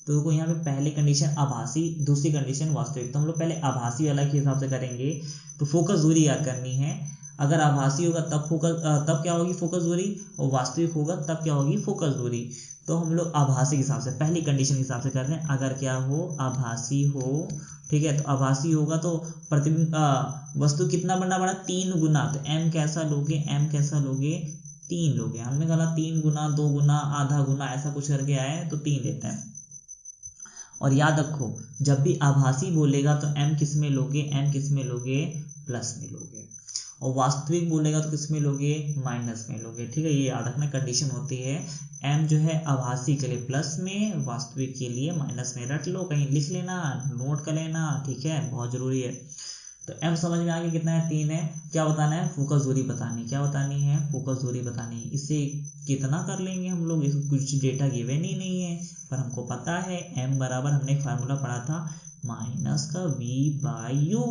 तो देखो यहाँ पे पहली कंडीशन आभासी, दूसरी कंडीशन वास्तविक। तो हम लोग पहले आभासी वाला के हिसाब से करेंगे। तो फोकस दूरी याद करनी है, अगर आभासी होगा तब फोकस, तब क्या होगी फोकस दूरी, और वास्तविक होगा तब क्या होगी फोकस दूरी। तो हम लोग आभासी के हिसाब से, पहली कंडीशन के हिसाब से कर रहे हैं, अगर क्या हो, आभासी हो, ठीक है। तो आभासी होगा तो प्रतिबिंब वस्तु कितना बड़ा बड़ा, 3 गुना। तो एम कैसा लोगे, एम कैसा लोगे, 3 लोगे। हमने कहा 3 गुना, 2 गुना, आधा गुना, ऐसा कुछ करके आए तो 3 लेते हैं। और याद रखो, जब भी आभासी बोलेगा तो एम किस में लोगे, एम किस में लोगे, प्लस में लोगे, और वास्तविक बोलेगा तो किस में लोगे, माइनस में लोगे, ठीक है। ये याद रखना कंडीशन होती है। एम जो है आभासी के लिए प्लस में, वास्तविक के लिए माइनस में। रट लो, कहीं लिख लेना, नोट कर लेना, ठीक है, बहुत जरूरी है। तो एम समझ में आ गया कितना है, 3 है। क्या बताना है, फोकस दूरी बतानी, क्या बतानी है, फोकस दूरी बतानी है। इससे कितना कर लेंगे हम लोग, इसको कुछ डेटा गिवन ही नहीं है, पर हमको पता है एम बराबर, हमने एक फार्मूला पढ़ा था, माइनस का वी बाई यू।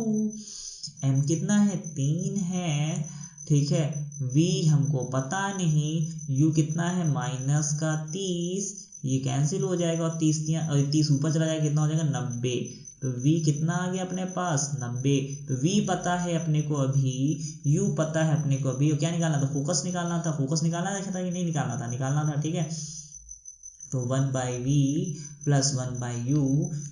एम कितना है, 3 है, ठीक है। v हमको पता नहीं, u कितना है, माइनस का 30, ये कैंसिल हो जाएगा, और 30 ऊपर चला जाएगा, कितना हो जाएगा, 90। तो v कितना आ गया अपने पास, 90। तो v पता है अपने को अभी, u पता है अपने को अभी, क्या निकालना था, फोकस निकालना था, फोकस निकालना था कि नहीं निकालना था, निकालना था, ठीक है। तो 1/v plus 1/u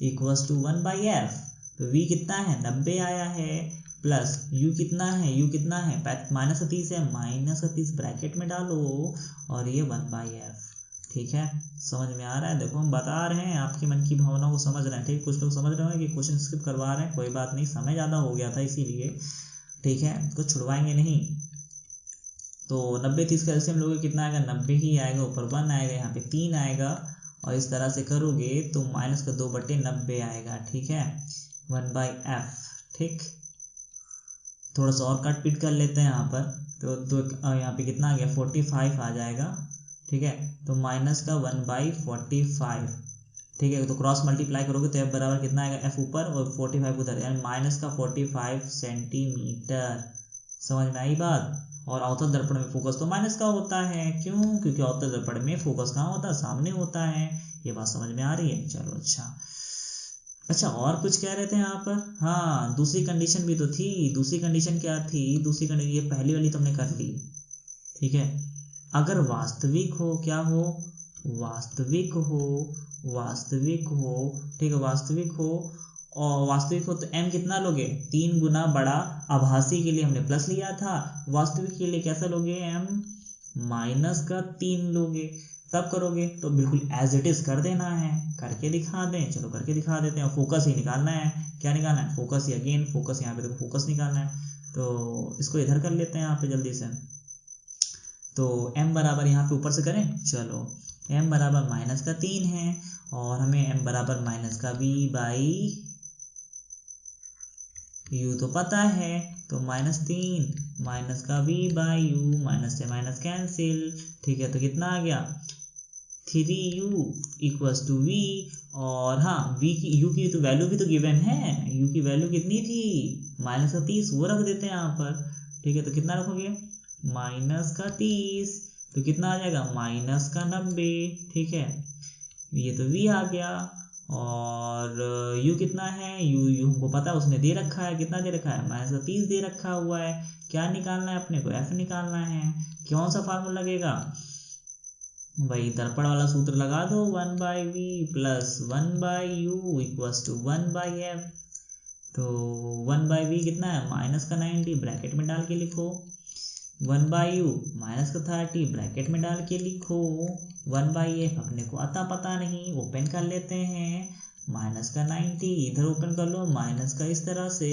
equals to 1/f। तो v कितना है, 90 आया है, प्लस u कितना है, u कितना है, माइनस 30 है, माइनस 30 ब्रैकेट में डालो, और ये 1/f, ठीक है। समझ में आ रहा है, देखो हम बता रहे हैं, आपकी मन की भावनाओं को समझ रहे हैं, ठीक। कुछ लोग समझ रहे हैं कि क्वेश्चन स्किप करवा रहे हैं, कोई बात नहीं, समय ज्यादा हो गया था इसीलिए, ठीक है, कुछ छुड़वाएंगे नहीं। तो 90 30 का एलसीएम लोगे कितना आएगा, 90 ही आएगा, ऊपर 1 आएगा, यहाँ पे 3 आएगा, और इस तरह से करोगे तो माइनस का 2/90 आएगा। ठीक है, 1/f। ठीक, थोड़ा सा और काट पीट कर लेते हैं यहाँ पर, तो यहाँ पे कितना आ गया, 45 आ जाएगा। ठीक है, तो माइनस का 1/45। ठीक है, तो क्रॉस मल्टीप्लाई करोगे तो f बराबर कितना आएगा, f ऊपर और 45 उधर, यानी माइनस का 45 सेंटीमीटर। समझ में आई बात। और अवतल दर्पण में फोकस तो माइनस का होता है, क्यों, क्योंकि अवतल दर्पण में फोकस कहाँ होता है, सामने होता है। ये बात समझ में आ रही है। चलो अच्छा, और कुछ कह रहे थे यहाँ पर। हाँ, दूसरी कंडीशन भी तो थी। दूसरी कंडीशन क्या थी, दूसरी कंडीशन, ये पहली वाली तुमने कर ली। ठीक है, अगर वास्तविक हो, क्या हो, वास्तविक हो, वास्तविक हो। ठीक है, वास्तविक हो, और वास्तविक हो तो m कितना लोगे, 3 गुना बड़ा। आभासी के लिए हमने प्लस लिया था, वास्तविक के लिए कैसा लोगे, m माइनस का 3 लोगे। तब करोगे तो बिल्कुल एज इट इज कर देना है, करके दिखा दें। चलो करके दिखा देते हैं। फोकस ही निकालना है, क्या निकालना है, फोकस ही, अगेन फोकस, यहाँ पे देखो फोकस निकालना है। तो इसको इधर कर लेते हैं यहाँ पे जल्दी से। तो m बराबर यहाँ पे ऊपर से करें, चलो m बराबर माइनस का 3 है, और हमें m बराबर माइनस का v/u तो पता है, तो -3 माइनस का v/u, माइनस से माइनस कैंसिल। ठीक है, तो कितना आ गया, 3u इक्वल्स टू v। और हाँ, v की, u की तो वैल्यू भी तो गिवन है, u की वैल्यू कितनी थी, माइनस का 30, वो रख देते हैं यहाँ पर। ठीक है, तो कितना रखोगे, माइनस का 30, तो कितना आ जाएगा, माइनस का 90। ठीक है, ये तो v आ गया, और u कितना है, u हमको पता है, उसने दे रखा है, कितना दे रखा है, माइनस का 30 दे रखा हुआ है। क्या निकालना है अपने को, f निकालना है। कौन सा फार्मूला लगेगा, वही दर्पण वाला सूत्र लगा दो, 1/v plus 1/u equals to 1/f। तो 1/v कितना है, माइनस का 90, ब्रैकेट में डाल के लिखो, 1/u माइनस का 30, ब्रैकेट में डाल के लिखो, 1/f अपने को आता पता नहीं, ओपन कर लेते हैं, माइनस का 90 इधर ओपन कर लो, माइनस का इस तरह से,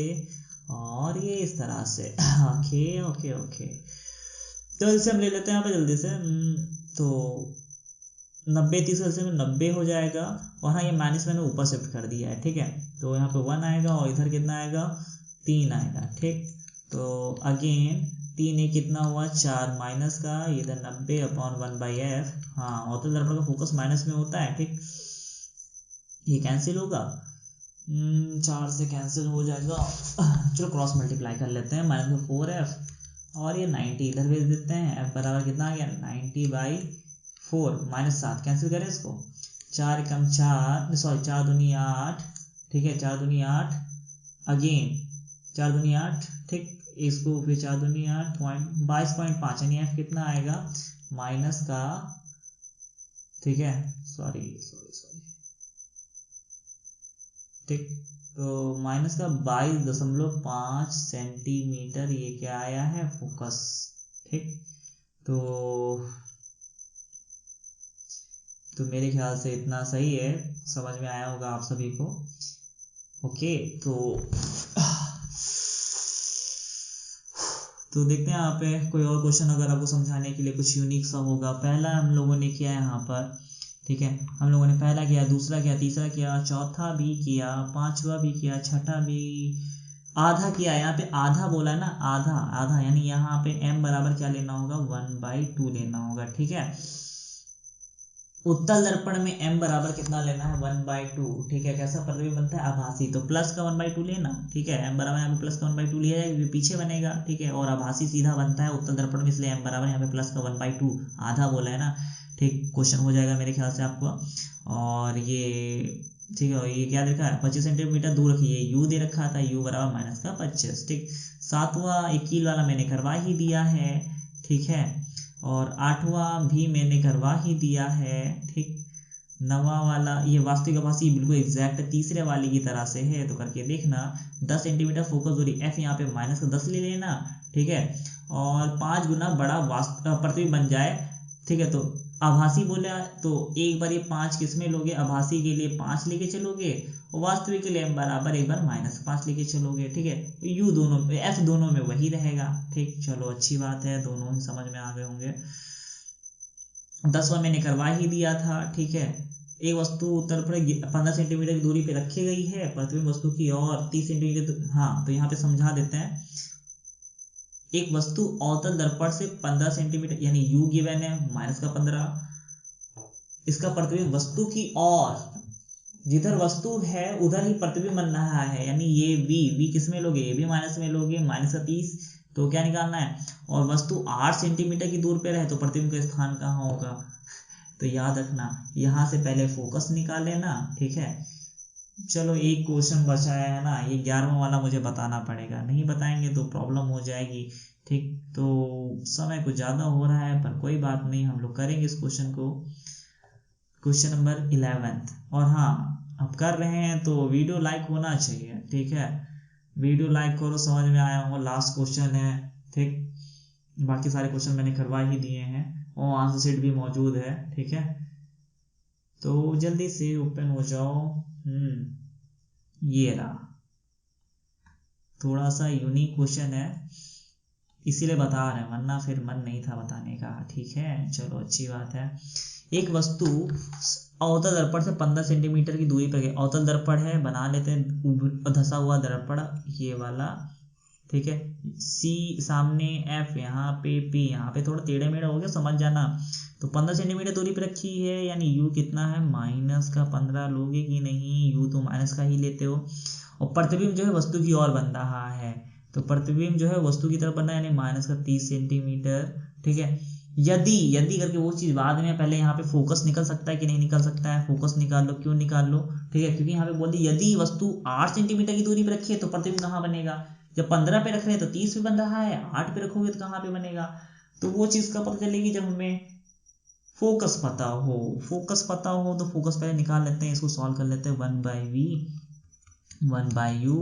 और ये इस तरह से। ओके ओके ओके, तो इसे हम ले लेते हैं यहाँ पे जल्दी से। तो 90 30 में 90 हो जाएगा, और हाँ, ये माइनस मैंने ऊपर शिफ्ट कर दिया है। ठीक है, तो यहाँ पे 1 आएगा, और इधर कितना आएगा, 3 आएगा। ठीक, तो अगेन 3 एक कितना हुआ, 4, माइनस का इधर 90/1/f। हाँ, अवतल दर्पण का फोकस माइनस में होता है। ठीक, ये कैंसिल होगा, 4 से कैंसिल हो जाएगा। चलो क्रॉस मल्टीप्लाई कर लेते हैं, माइनस 4f, और ये 90 इधर भेज देते हैं। f बराबर कितना आ गया, 90/4, माइनस 7 कैंसिल करें इसको, 4 एकम 4, सॉरी 4 दूनी 8। ठीक है, 4 दूनी 8, अगेन 4 दूनी 8। ठीक, इसको फिर 4 दूनी 8, 22.5, यानी f कितना आएगा, माइनस का, ठीक है, सॉरी, ठीक, तो माइनस का 22.5 सेंटीमीटर, ये क्या आया है, फोकस। ठीक, तो मेरे ख्याल से इतना सही है, समझ में आया होगा आप सभी को। ओके, तो देखते हैं यहाँ पे कोई और क्वेश्चन अगर आपको समझाने के लिए कुछ यूनिक सा होगा। पहला हम लोगों ने किया यहाँ पर, ठीक है, हम लोगों ने पहला किया, दूसरा किया, तीसरा किया, चौथा भी किया, पांचवा भी किया, छठा भी, आधा किया। यहाँ पे आधा बोला है ना, आधा आधा, यानी यहाँ पे m बराबर क्या लेना होगा, 1/2 लेना होगा। ठीक है, उत्तल दर्पण में m बराबर कितना लेना है, 1/2। ठीक है, कैसा प्रतिबिंब बनता है, आभासी, तो प्लस का 1/2 लेना। ठीक है, m बराबर यहाँ पे प्लस का 1/2 लिया जाएगा क्योंकि पीछे बनेगा। ठीक है, और आभासी सीधा बनता है उत्तल दर्पण में, इसलिए m बराबर यहाँ पे प्लस का 1/2, आधा बोला है ना। ठीक, क्वेश्चन हो जाएगा मेरे ख्याल से आपको। और ये ठीक है, ये क्या देखा है, 25 सेंटीमीटर दूर रखिए, u दे रखा था, u बराबर माइनस का 25। ठीक, सातवां 1 कील वाला मैंने करवा ही दिया है। ठीक है, और आठवां भी मैंने करवा ही दिया है। ठीक, नवा वाला ये वास्तविक आभासी बिल्कुल एग्जैक्ट तीसरे वाले की तरह से है, तो करके देखना। 10 सेंटीमीटर फोकस दूरी, f यहाँ पे माइनस का 10 ले लेना। ठीक है, और 5 गुना बड़ा प्रतिबिंब बन जाए ठीक है। तो आभासी बोला तो एक बार ये 5 किसमें लोगे, आभासी के लिए 5 लेके चलोगे और वास्तविक के लिए बराबर एक बार -5 लेके चलोगे। ठीक है, यू दोनों एफ दोनों में वही रहेगा। ठीक, चलो अच्छी बात है, दोनों ही समझ में आ गए होंगे। 10वां मैंने करवा ही दिया था। ठीक है, एक वस्तु उत्तर पर 15 सेंटीमीटर की दूरी पे रखी गई है, प्रतिबिंब वस्तु की ओर 30 सेंटीमीटर। हाँ, तो यहाँ पे समझा देते हैं। एक वस्तु अवतल दर्पण से 15 सेंटीमीटर यानी u गिवन है -15, इसका प्रतिबिंब वस्तु की ओर, जिधर वस्तु है उधर ही प्रतिबिंब बन रहा है, यानी ये v किस में लोगे, ये भी माइनस में लोगे, -30। तो क्या निकालना है, और वस्तु 8 सेंटीमीटर की दूर पे रहे तो प्रतिबिंब का स्थान कहाँ होगा। तो याद रखना, यहाँ से पहले फोकस निकाल लेना। ठीक है, चलो एक क्वेश्चन बचा है ना, ये 11वां वाला मुझे बताना पड़ेगा, नहीं बताएंगे तो प्रॉब्लम हो जाएगी। ठीक, तो समय कुछ ज्यादा हो रहा है पर कोई बात नहीं, हम लोग करेंगे इस क्वेश्चन को। Question number 11। और हाँ, अब कर रहे हैं तो वीडियो लाइक होना चाहिए। ठीक है, वीडियो लाइक करो, समझ में आया हो, लास्ट क्वेश्चन है। ठीक, बाकी सारे क्वेश्चन मैंने करवा ही दिए हैं और आंसर शीट भी मौजूद है। ठीक है, तो जल्दी से ओपन हो जाओ। ये रहा, थोड़ा सा यूनिक क्वेश्चन है इसीलिए बता रहे हैं, वरना फिर मन नहीं था बताने का। ठीक है, चलो अच्छी बात है। एक वस्तु अवतल दर्पण से 15 सेंटीमीटर की दूरी पर, अवतल दर्पण है, बना लेते हैं धसा हुआ दर्पण ये वाला। ठीक है, सी सामने, एफ यहाँ पे, पी यहाँ पे, थोड़ा टेढ़ा मेढ़ा हो गया, समझ जाना। तो 15 सेंटीमीटर दूरी पर रखी है, यानी यू कितना है, -15 लोगे कि नहीं, यू तो माइनस का ही लेते हो। और प्रतिबिंब जो है वस्तु की ओर बन रहा है, तो प्रतिबिंब जो है वस्तु की तरफ बन रहा है, यानी -30 सेंटीमीटर। ठीक है, यदि करके वो चीज बाद में, पहले यहाँ पे फोकस निकल सकता है कि नहीं निकल सकता है, फोकस निकाल लो। क्यों निकाल लो, ठीक है, क्योंकि यहाँ पे बोल दी यदि वस्तु 8 सेंटीमीटर की दूरी पे रखी है तो प्रतिबिंब कहाँ बनेगा, जब 15 पे रख रहे हैं तो 30 पे बन रहा है, 8 पे रखोगे तो कहाँ पे बनेगा। तो वो चीज का पता चलेगी जब हमें फोकस पता हो। फोकस पता हो तो फोकस पहले निकाल लेते हैं, इसको सॉल्व कर लेते हैं। 1/v 1/u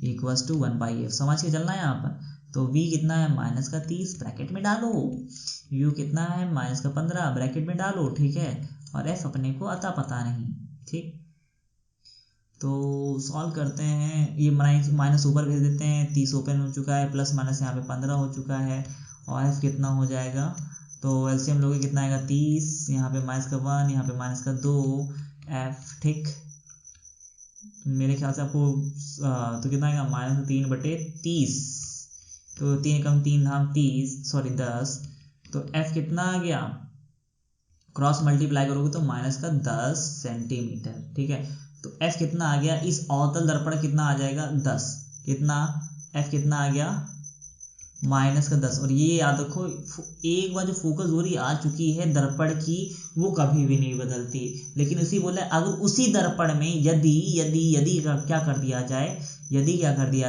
equals to 1/f, समझ के चलना है यहाँ पर। तो v कितना है, -30 ब्रैकेट में डालो, u कितना है, -15 ब्रैकेट में डालो। ठीक है, और f अपने को अता पता नहीं। ठीक, तो सॉल्व करते हैं, ये माइनस ऊपर भेज देते हैं, 30 ओपन हो चुका है, प्लस माइनस यहाँ पे 15 हो चुका है, और f कितना हो जाएगा, तो एलसीएम लोगे कितना आएगा, 30, यहाँ पे -1, यहाँ पे -2 f। ठीक, मेरे ख्याल से आपको तो कितना आएगा, -3/30, तो 3 कम 3 धाम 30, सॉरी 10। तो f कितना आ गया, क्रॉस मल्टीप्लाई करोगे तो -10 सेंटीमीटर। ठीक है, तो f कितना आ गया, इस अवतल दर्पण कितना आ जाएगा, 10, कितना f कितना आ गया, -10। और ये याद रखो, एक बार जो फोकस दूरी आ चुकी है दर्पण की वो कभी भी नहीं बदलती। लेकिन इसी बोले अगर उसी दर्पण में यदि क्या कर दिया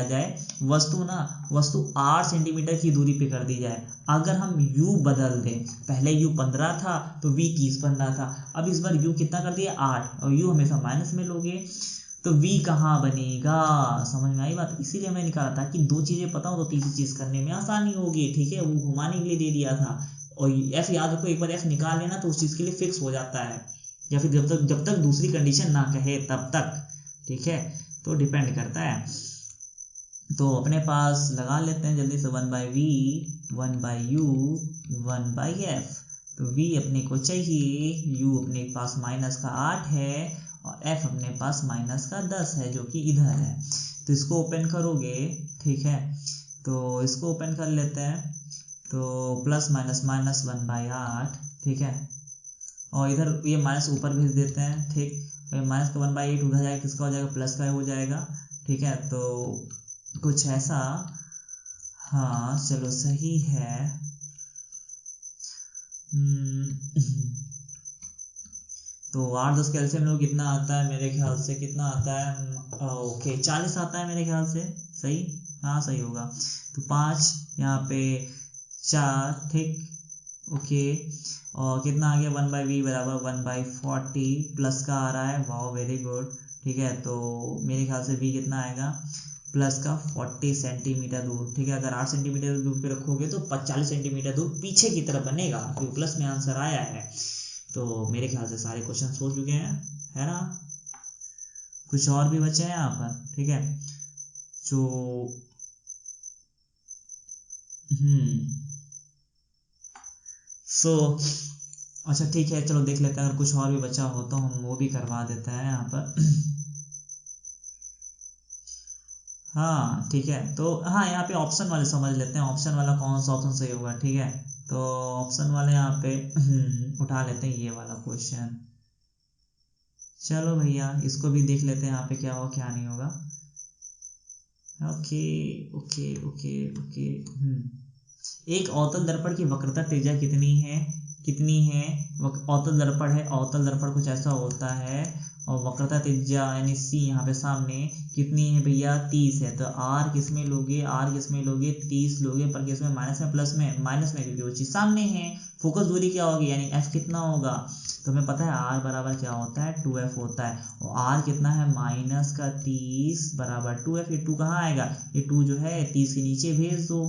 जाए, वस्तु 8 सेंटीमीटर की दूरी पे कर दी जाए, अगर हम u बदल दें, पहले u 15 था तो v 30 बन रहा था, अब इस बार u कितना कर दिया, 8, और u हमेशा माइनस में लोगे तो v कहाँ बनेगा। समझ में आई बात, इसीलिए हमने निकाला था कि दो चीजें पता हो तो तीसरी चीज करने में आसानी होगी। ठीक है, वो घुमाने के लिए दे दिया था। और f याद रखो, एक बार f निकाल लेना तो उस चीज के लिए फिक्स हो जाता है, या फिर जब तक दूसरी कंडीशन ना कहे तब तक। ठीक है, तो डिपेंड करता है। तो अपने पास लगा लेते हैं जल्दी से, 1/v 1/u 1/f। तो v अपने को चाहिए, u अपने पास -8 है, और f अपने पास -10 है जो कि इधर है। तो इसको ओपन करोगे, ठीक है, तो इसको ओपन कर लेते हैं, तो प्लस माइनस -1/8। ठीक है, और इधर ये माइनस ऊपर भेज देते हैं। ठीक, माइनस का 1/8 उधर जाएगा, किसका हो जाएगा, प्लस का हो जाएगा। ठीक है, तो कुछ ऐसा, हाँ चलो सही है। तो 8-10 का एलसीएम लोग कितना आता है, मेरे ख्याल से कितना आता है, ओके 40 आता है मेरे ख्याल से, सही, हाँ सही होगा। तो 5 यहाँ पे 4, ठीक, ओके, और कितना आ गया, 1/v बराबर 1/40, प्लस का आ रहा है, वाह वेरी गुड। ठीक है, तो मेरे ख्याल से v कितना आएगा, प्लस का 40 सेंटीमीटर दूर, ठीक है। अगर 8 सेंटीमीटर दूर पे रखोगे तो 40 सेंटीमीटर दूर पीछे की तरफ बनेगा, क्योंकि प्लस में आंसर आया है। तो मेरे ख्याल से सारे क्वेश्चन हो चुके हैं, है ना। कुछ और भी बचे हैं यहाँ पर, ठीक है। जो अच्छा ठीक है, चलो देख लेते हैं, अगर कुछ और भी बचा हो तो हम वो भी करवा देते हैं यहाँ पर। हाँ ठीक है, तो हाँ यहाँ पे ऑप्शन वाले समझ लेते हैं, ऑप्शन वाला कौन सा ऑप्शन सही होगा, ठीक है। तो ऑप्शन वाले यहाँ पे उठा लेते हैं ये वाला क्वेश्चन। चलो भैया इसको भी देख लेते हैं यहाँ पे क्या होगा क्या नहीं होगा। Okay okay okay okay. एक अवतल दर्पण की वक्रता त्रिज्या कितनी है। अवतल दर्पण है, अवतल दर्पण कुछ ऐसा होता है, और वक्रता त्रिज्या यानी सी यहाँ पे सामने कितनी है भैया, 30 है। तो आर किस में लोगे, 30 लोगे, पर किस में, माइनस में, प्लस में, माइनस में, क्योंकि वो चीज सामने है। फोकस दूरी क्या होगी, यानी एफ कितना होगा, तो हमें पता है आर बराबर क्या होता है, 2f होता है। और आर कितना है, माइनस का 30 बराबर 2f। ये 2 कहाँ आएगा, ये 2 जो है 30 के नीचे भेज दो,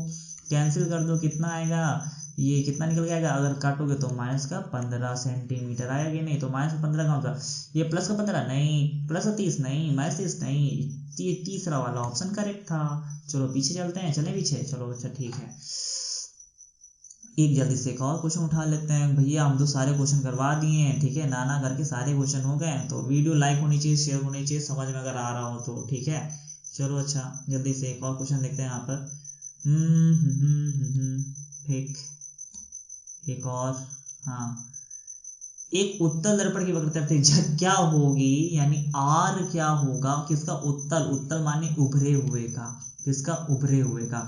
कैंसिल कर दो, कितना आएगा, ये कितना निकल के आएगा, अगर काटोगे तो माइनस का 15 सेंटीमीटर आएगा कि नहीं। तो माइनस का 15 कौन सा, ये प्लस का 15 नहीं, प्लस का 30 नहीं, माइनस 30 नहीं, ये तीसरा वाला ऑप्शन करेक्ट था। चलो पीछे चलते हैं, चले पीछे, चलो अच्छा ठीक है। एक जल्दी से एक और क्वेश्चन उठा लेते हैं भैया, हम तो सारे क्वेश्चन करवा दिए हैं, ठीक है, ना करके सारे क्वेश्चन हो गए। तो वीडियो लाइक होनी चाहिए, शेयर होनी चाहिए, समझ में अगर आ रहा हो तो, ठीक है। चलो अच्छा जल्दी से एक और क्वेश्चन देखते हैं यहाँ पर। ठीक, एक और, हाँ। एक उत्तल दर्पण की वक्रता त्रिज्या क्या होगी, यानी आर क्या होगा, किसका, उत्तल, उत्तल माने उभरे हुए का, किसका, उभरे हुए का।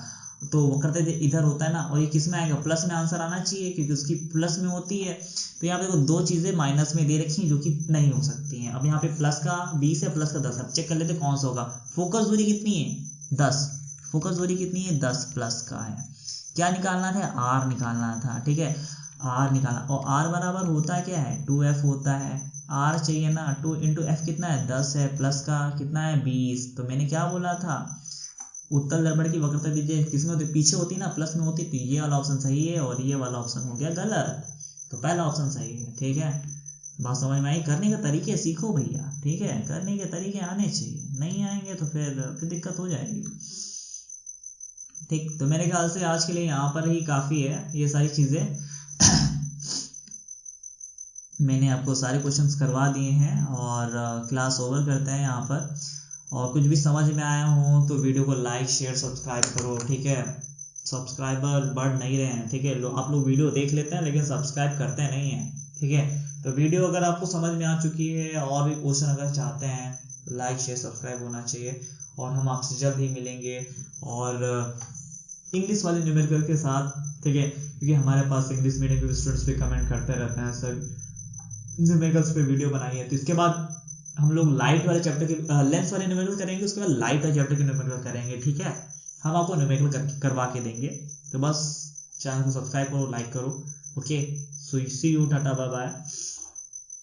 तो वक्रता इधर होता है ना, और ये किस में आएगा, प्लस में आंसर आना चाहिए, क्योंकि उसकी प्लस में होती है। तो यहाँ पे देखो दो चीजें माइनस में दे रखी हैं जो कि नहीं हो सकती हैं। अब यहाँ पे प्लस का 20 है, प्लस का 10, अब चेक कर लेते कौन सा होगा। फोकस दूरी कितनी है, 10, फोकस दूरी कितनी है, 10 प्लस का है। क्या निकालना था, आर निकालना था, ठीक है, आर निकालना। और आर बराबर होता क्या है, 2f होता है। आर चाहिए ना, 2 इंटू एफ कितना है, 10 है, प्लस का कितना है, 20। तो मैंने क्या बोला था, उत्तल दर्पण की वक्रता त्रिज्या किसमें होती, पीछे होती ना, प्लस में होती। तो ये वाला ऑप्शन सही है, और ये वाला ऑप्शन हो गया गलत। तो पहला ऑप्शन सही है, ठीक है। बात समझ में आई, करने के तरीके सीखो भैया, ठीक है, करने के तरीके आने चाहिए, नहीं आएंगे तो फिर दिक्कत हो जाएगी। ठीक, तो मेरे ख्याल से आज के लिए यहाँ पर ही काफी है ये सारी चीजें। मैंने आपको सारे क्वेश्चंस करवा दिए हैं, और क्लास ओवर करते हैं यहाँ पर। और कुछ भी समझ में आया हो तो वीडियो को लाइक शेयर सब्सक्राइब करो, ठीक है। सब्सक्राइबर बढ़ नहीं रहे हैं, ठीक है, आप लोग वीडियो देख लेते हैं लेकिन सब्सक्राइब करते नहीं हैं, ठीक है। तो वीडियो अगर आपको समझ में आ चुकी है, और भी क्वेश्चन अगर चाहते हैं, लाइक शेयर सब्सक्राइब होना चाहिए। और हम आपसे जल्द ही मिलेंगे, और इंग्लिश वाले न्यूमेरिकल के साथ, ठीक है, क्योंकि हमारे पास इंग्लिश मीडियम के स्टूडेंट्स भी कमेंट करते रहते हैं सर न्यूमेरिकल्स पे वीडियो बनाई है। तो इसके बाद हम लोग लाइट वाले चैप्टर की लेंथ वाले न्यूमेरिकल करेंगे, उसके बाद लाइट वाले चैप्टर के न्यूमेरिकल करेंगे, ठीक है। हम आपको न्यूमेरिकल करवा के देंगे। तो बस चैनल को सब्सक्राइब करो, लाइक करो, ओके। सो सी यू, टाटा, बाय बाय।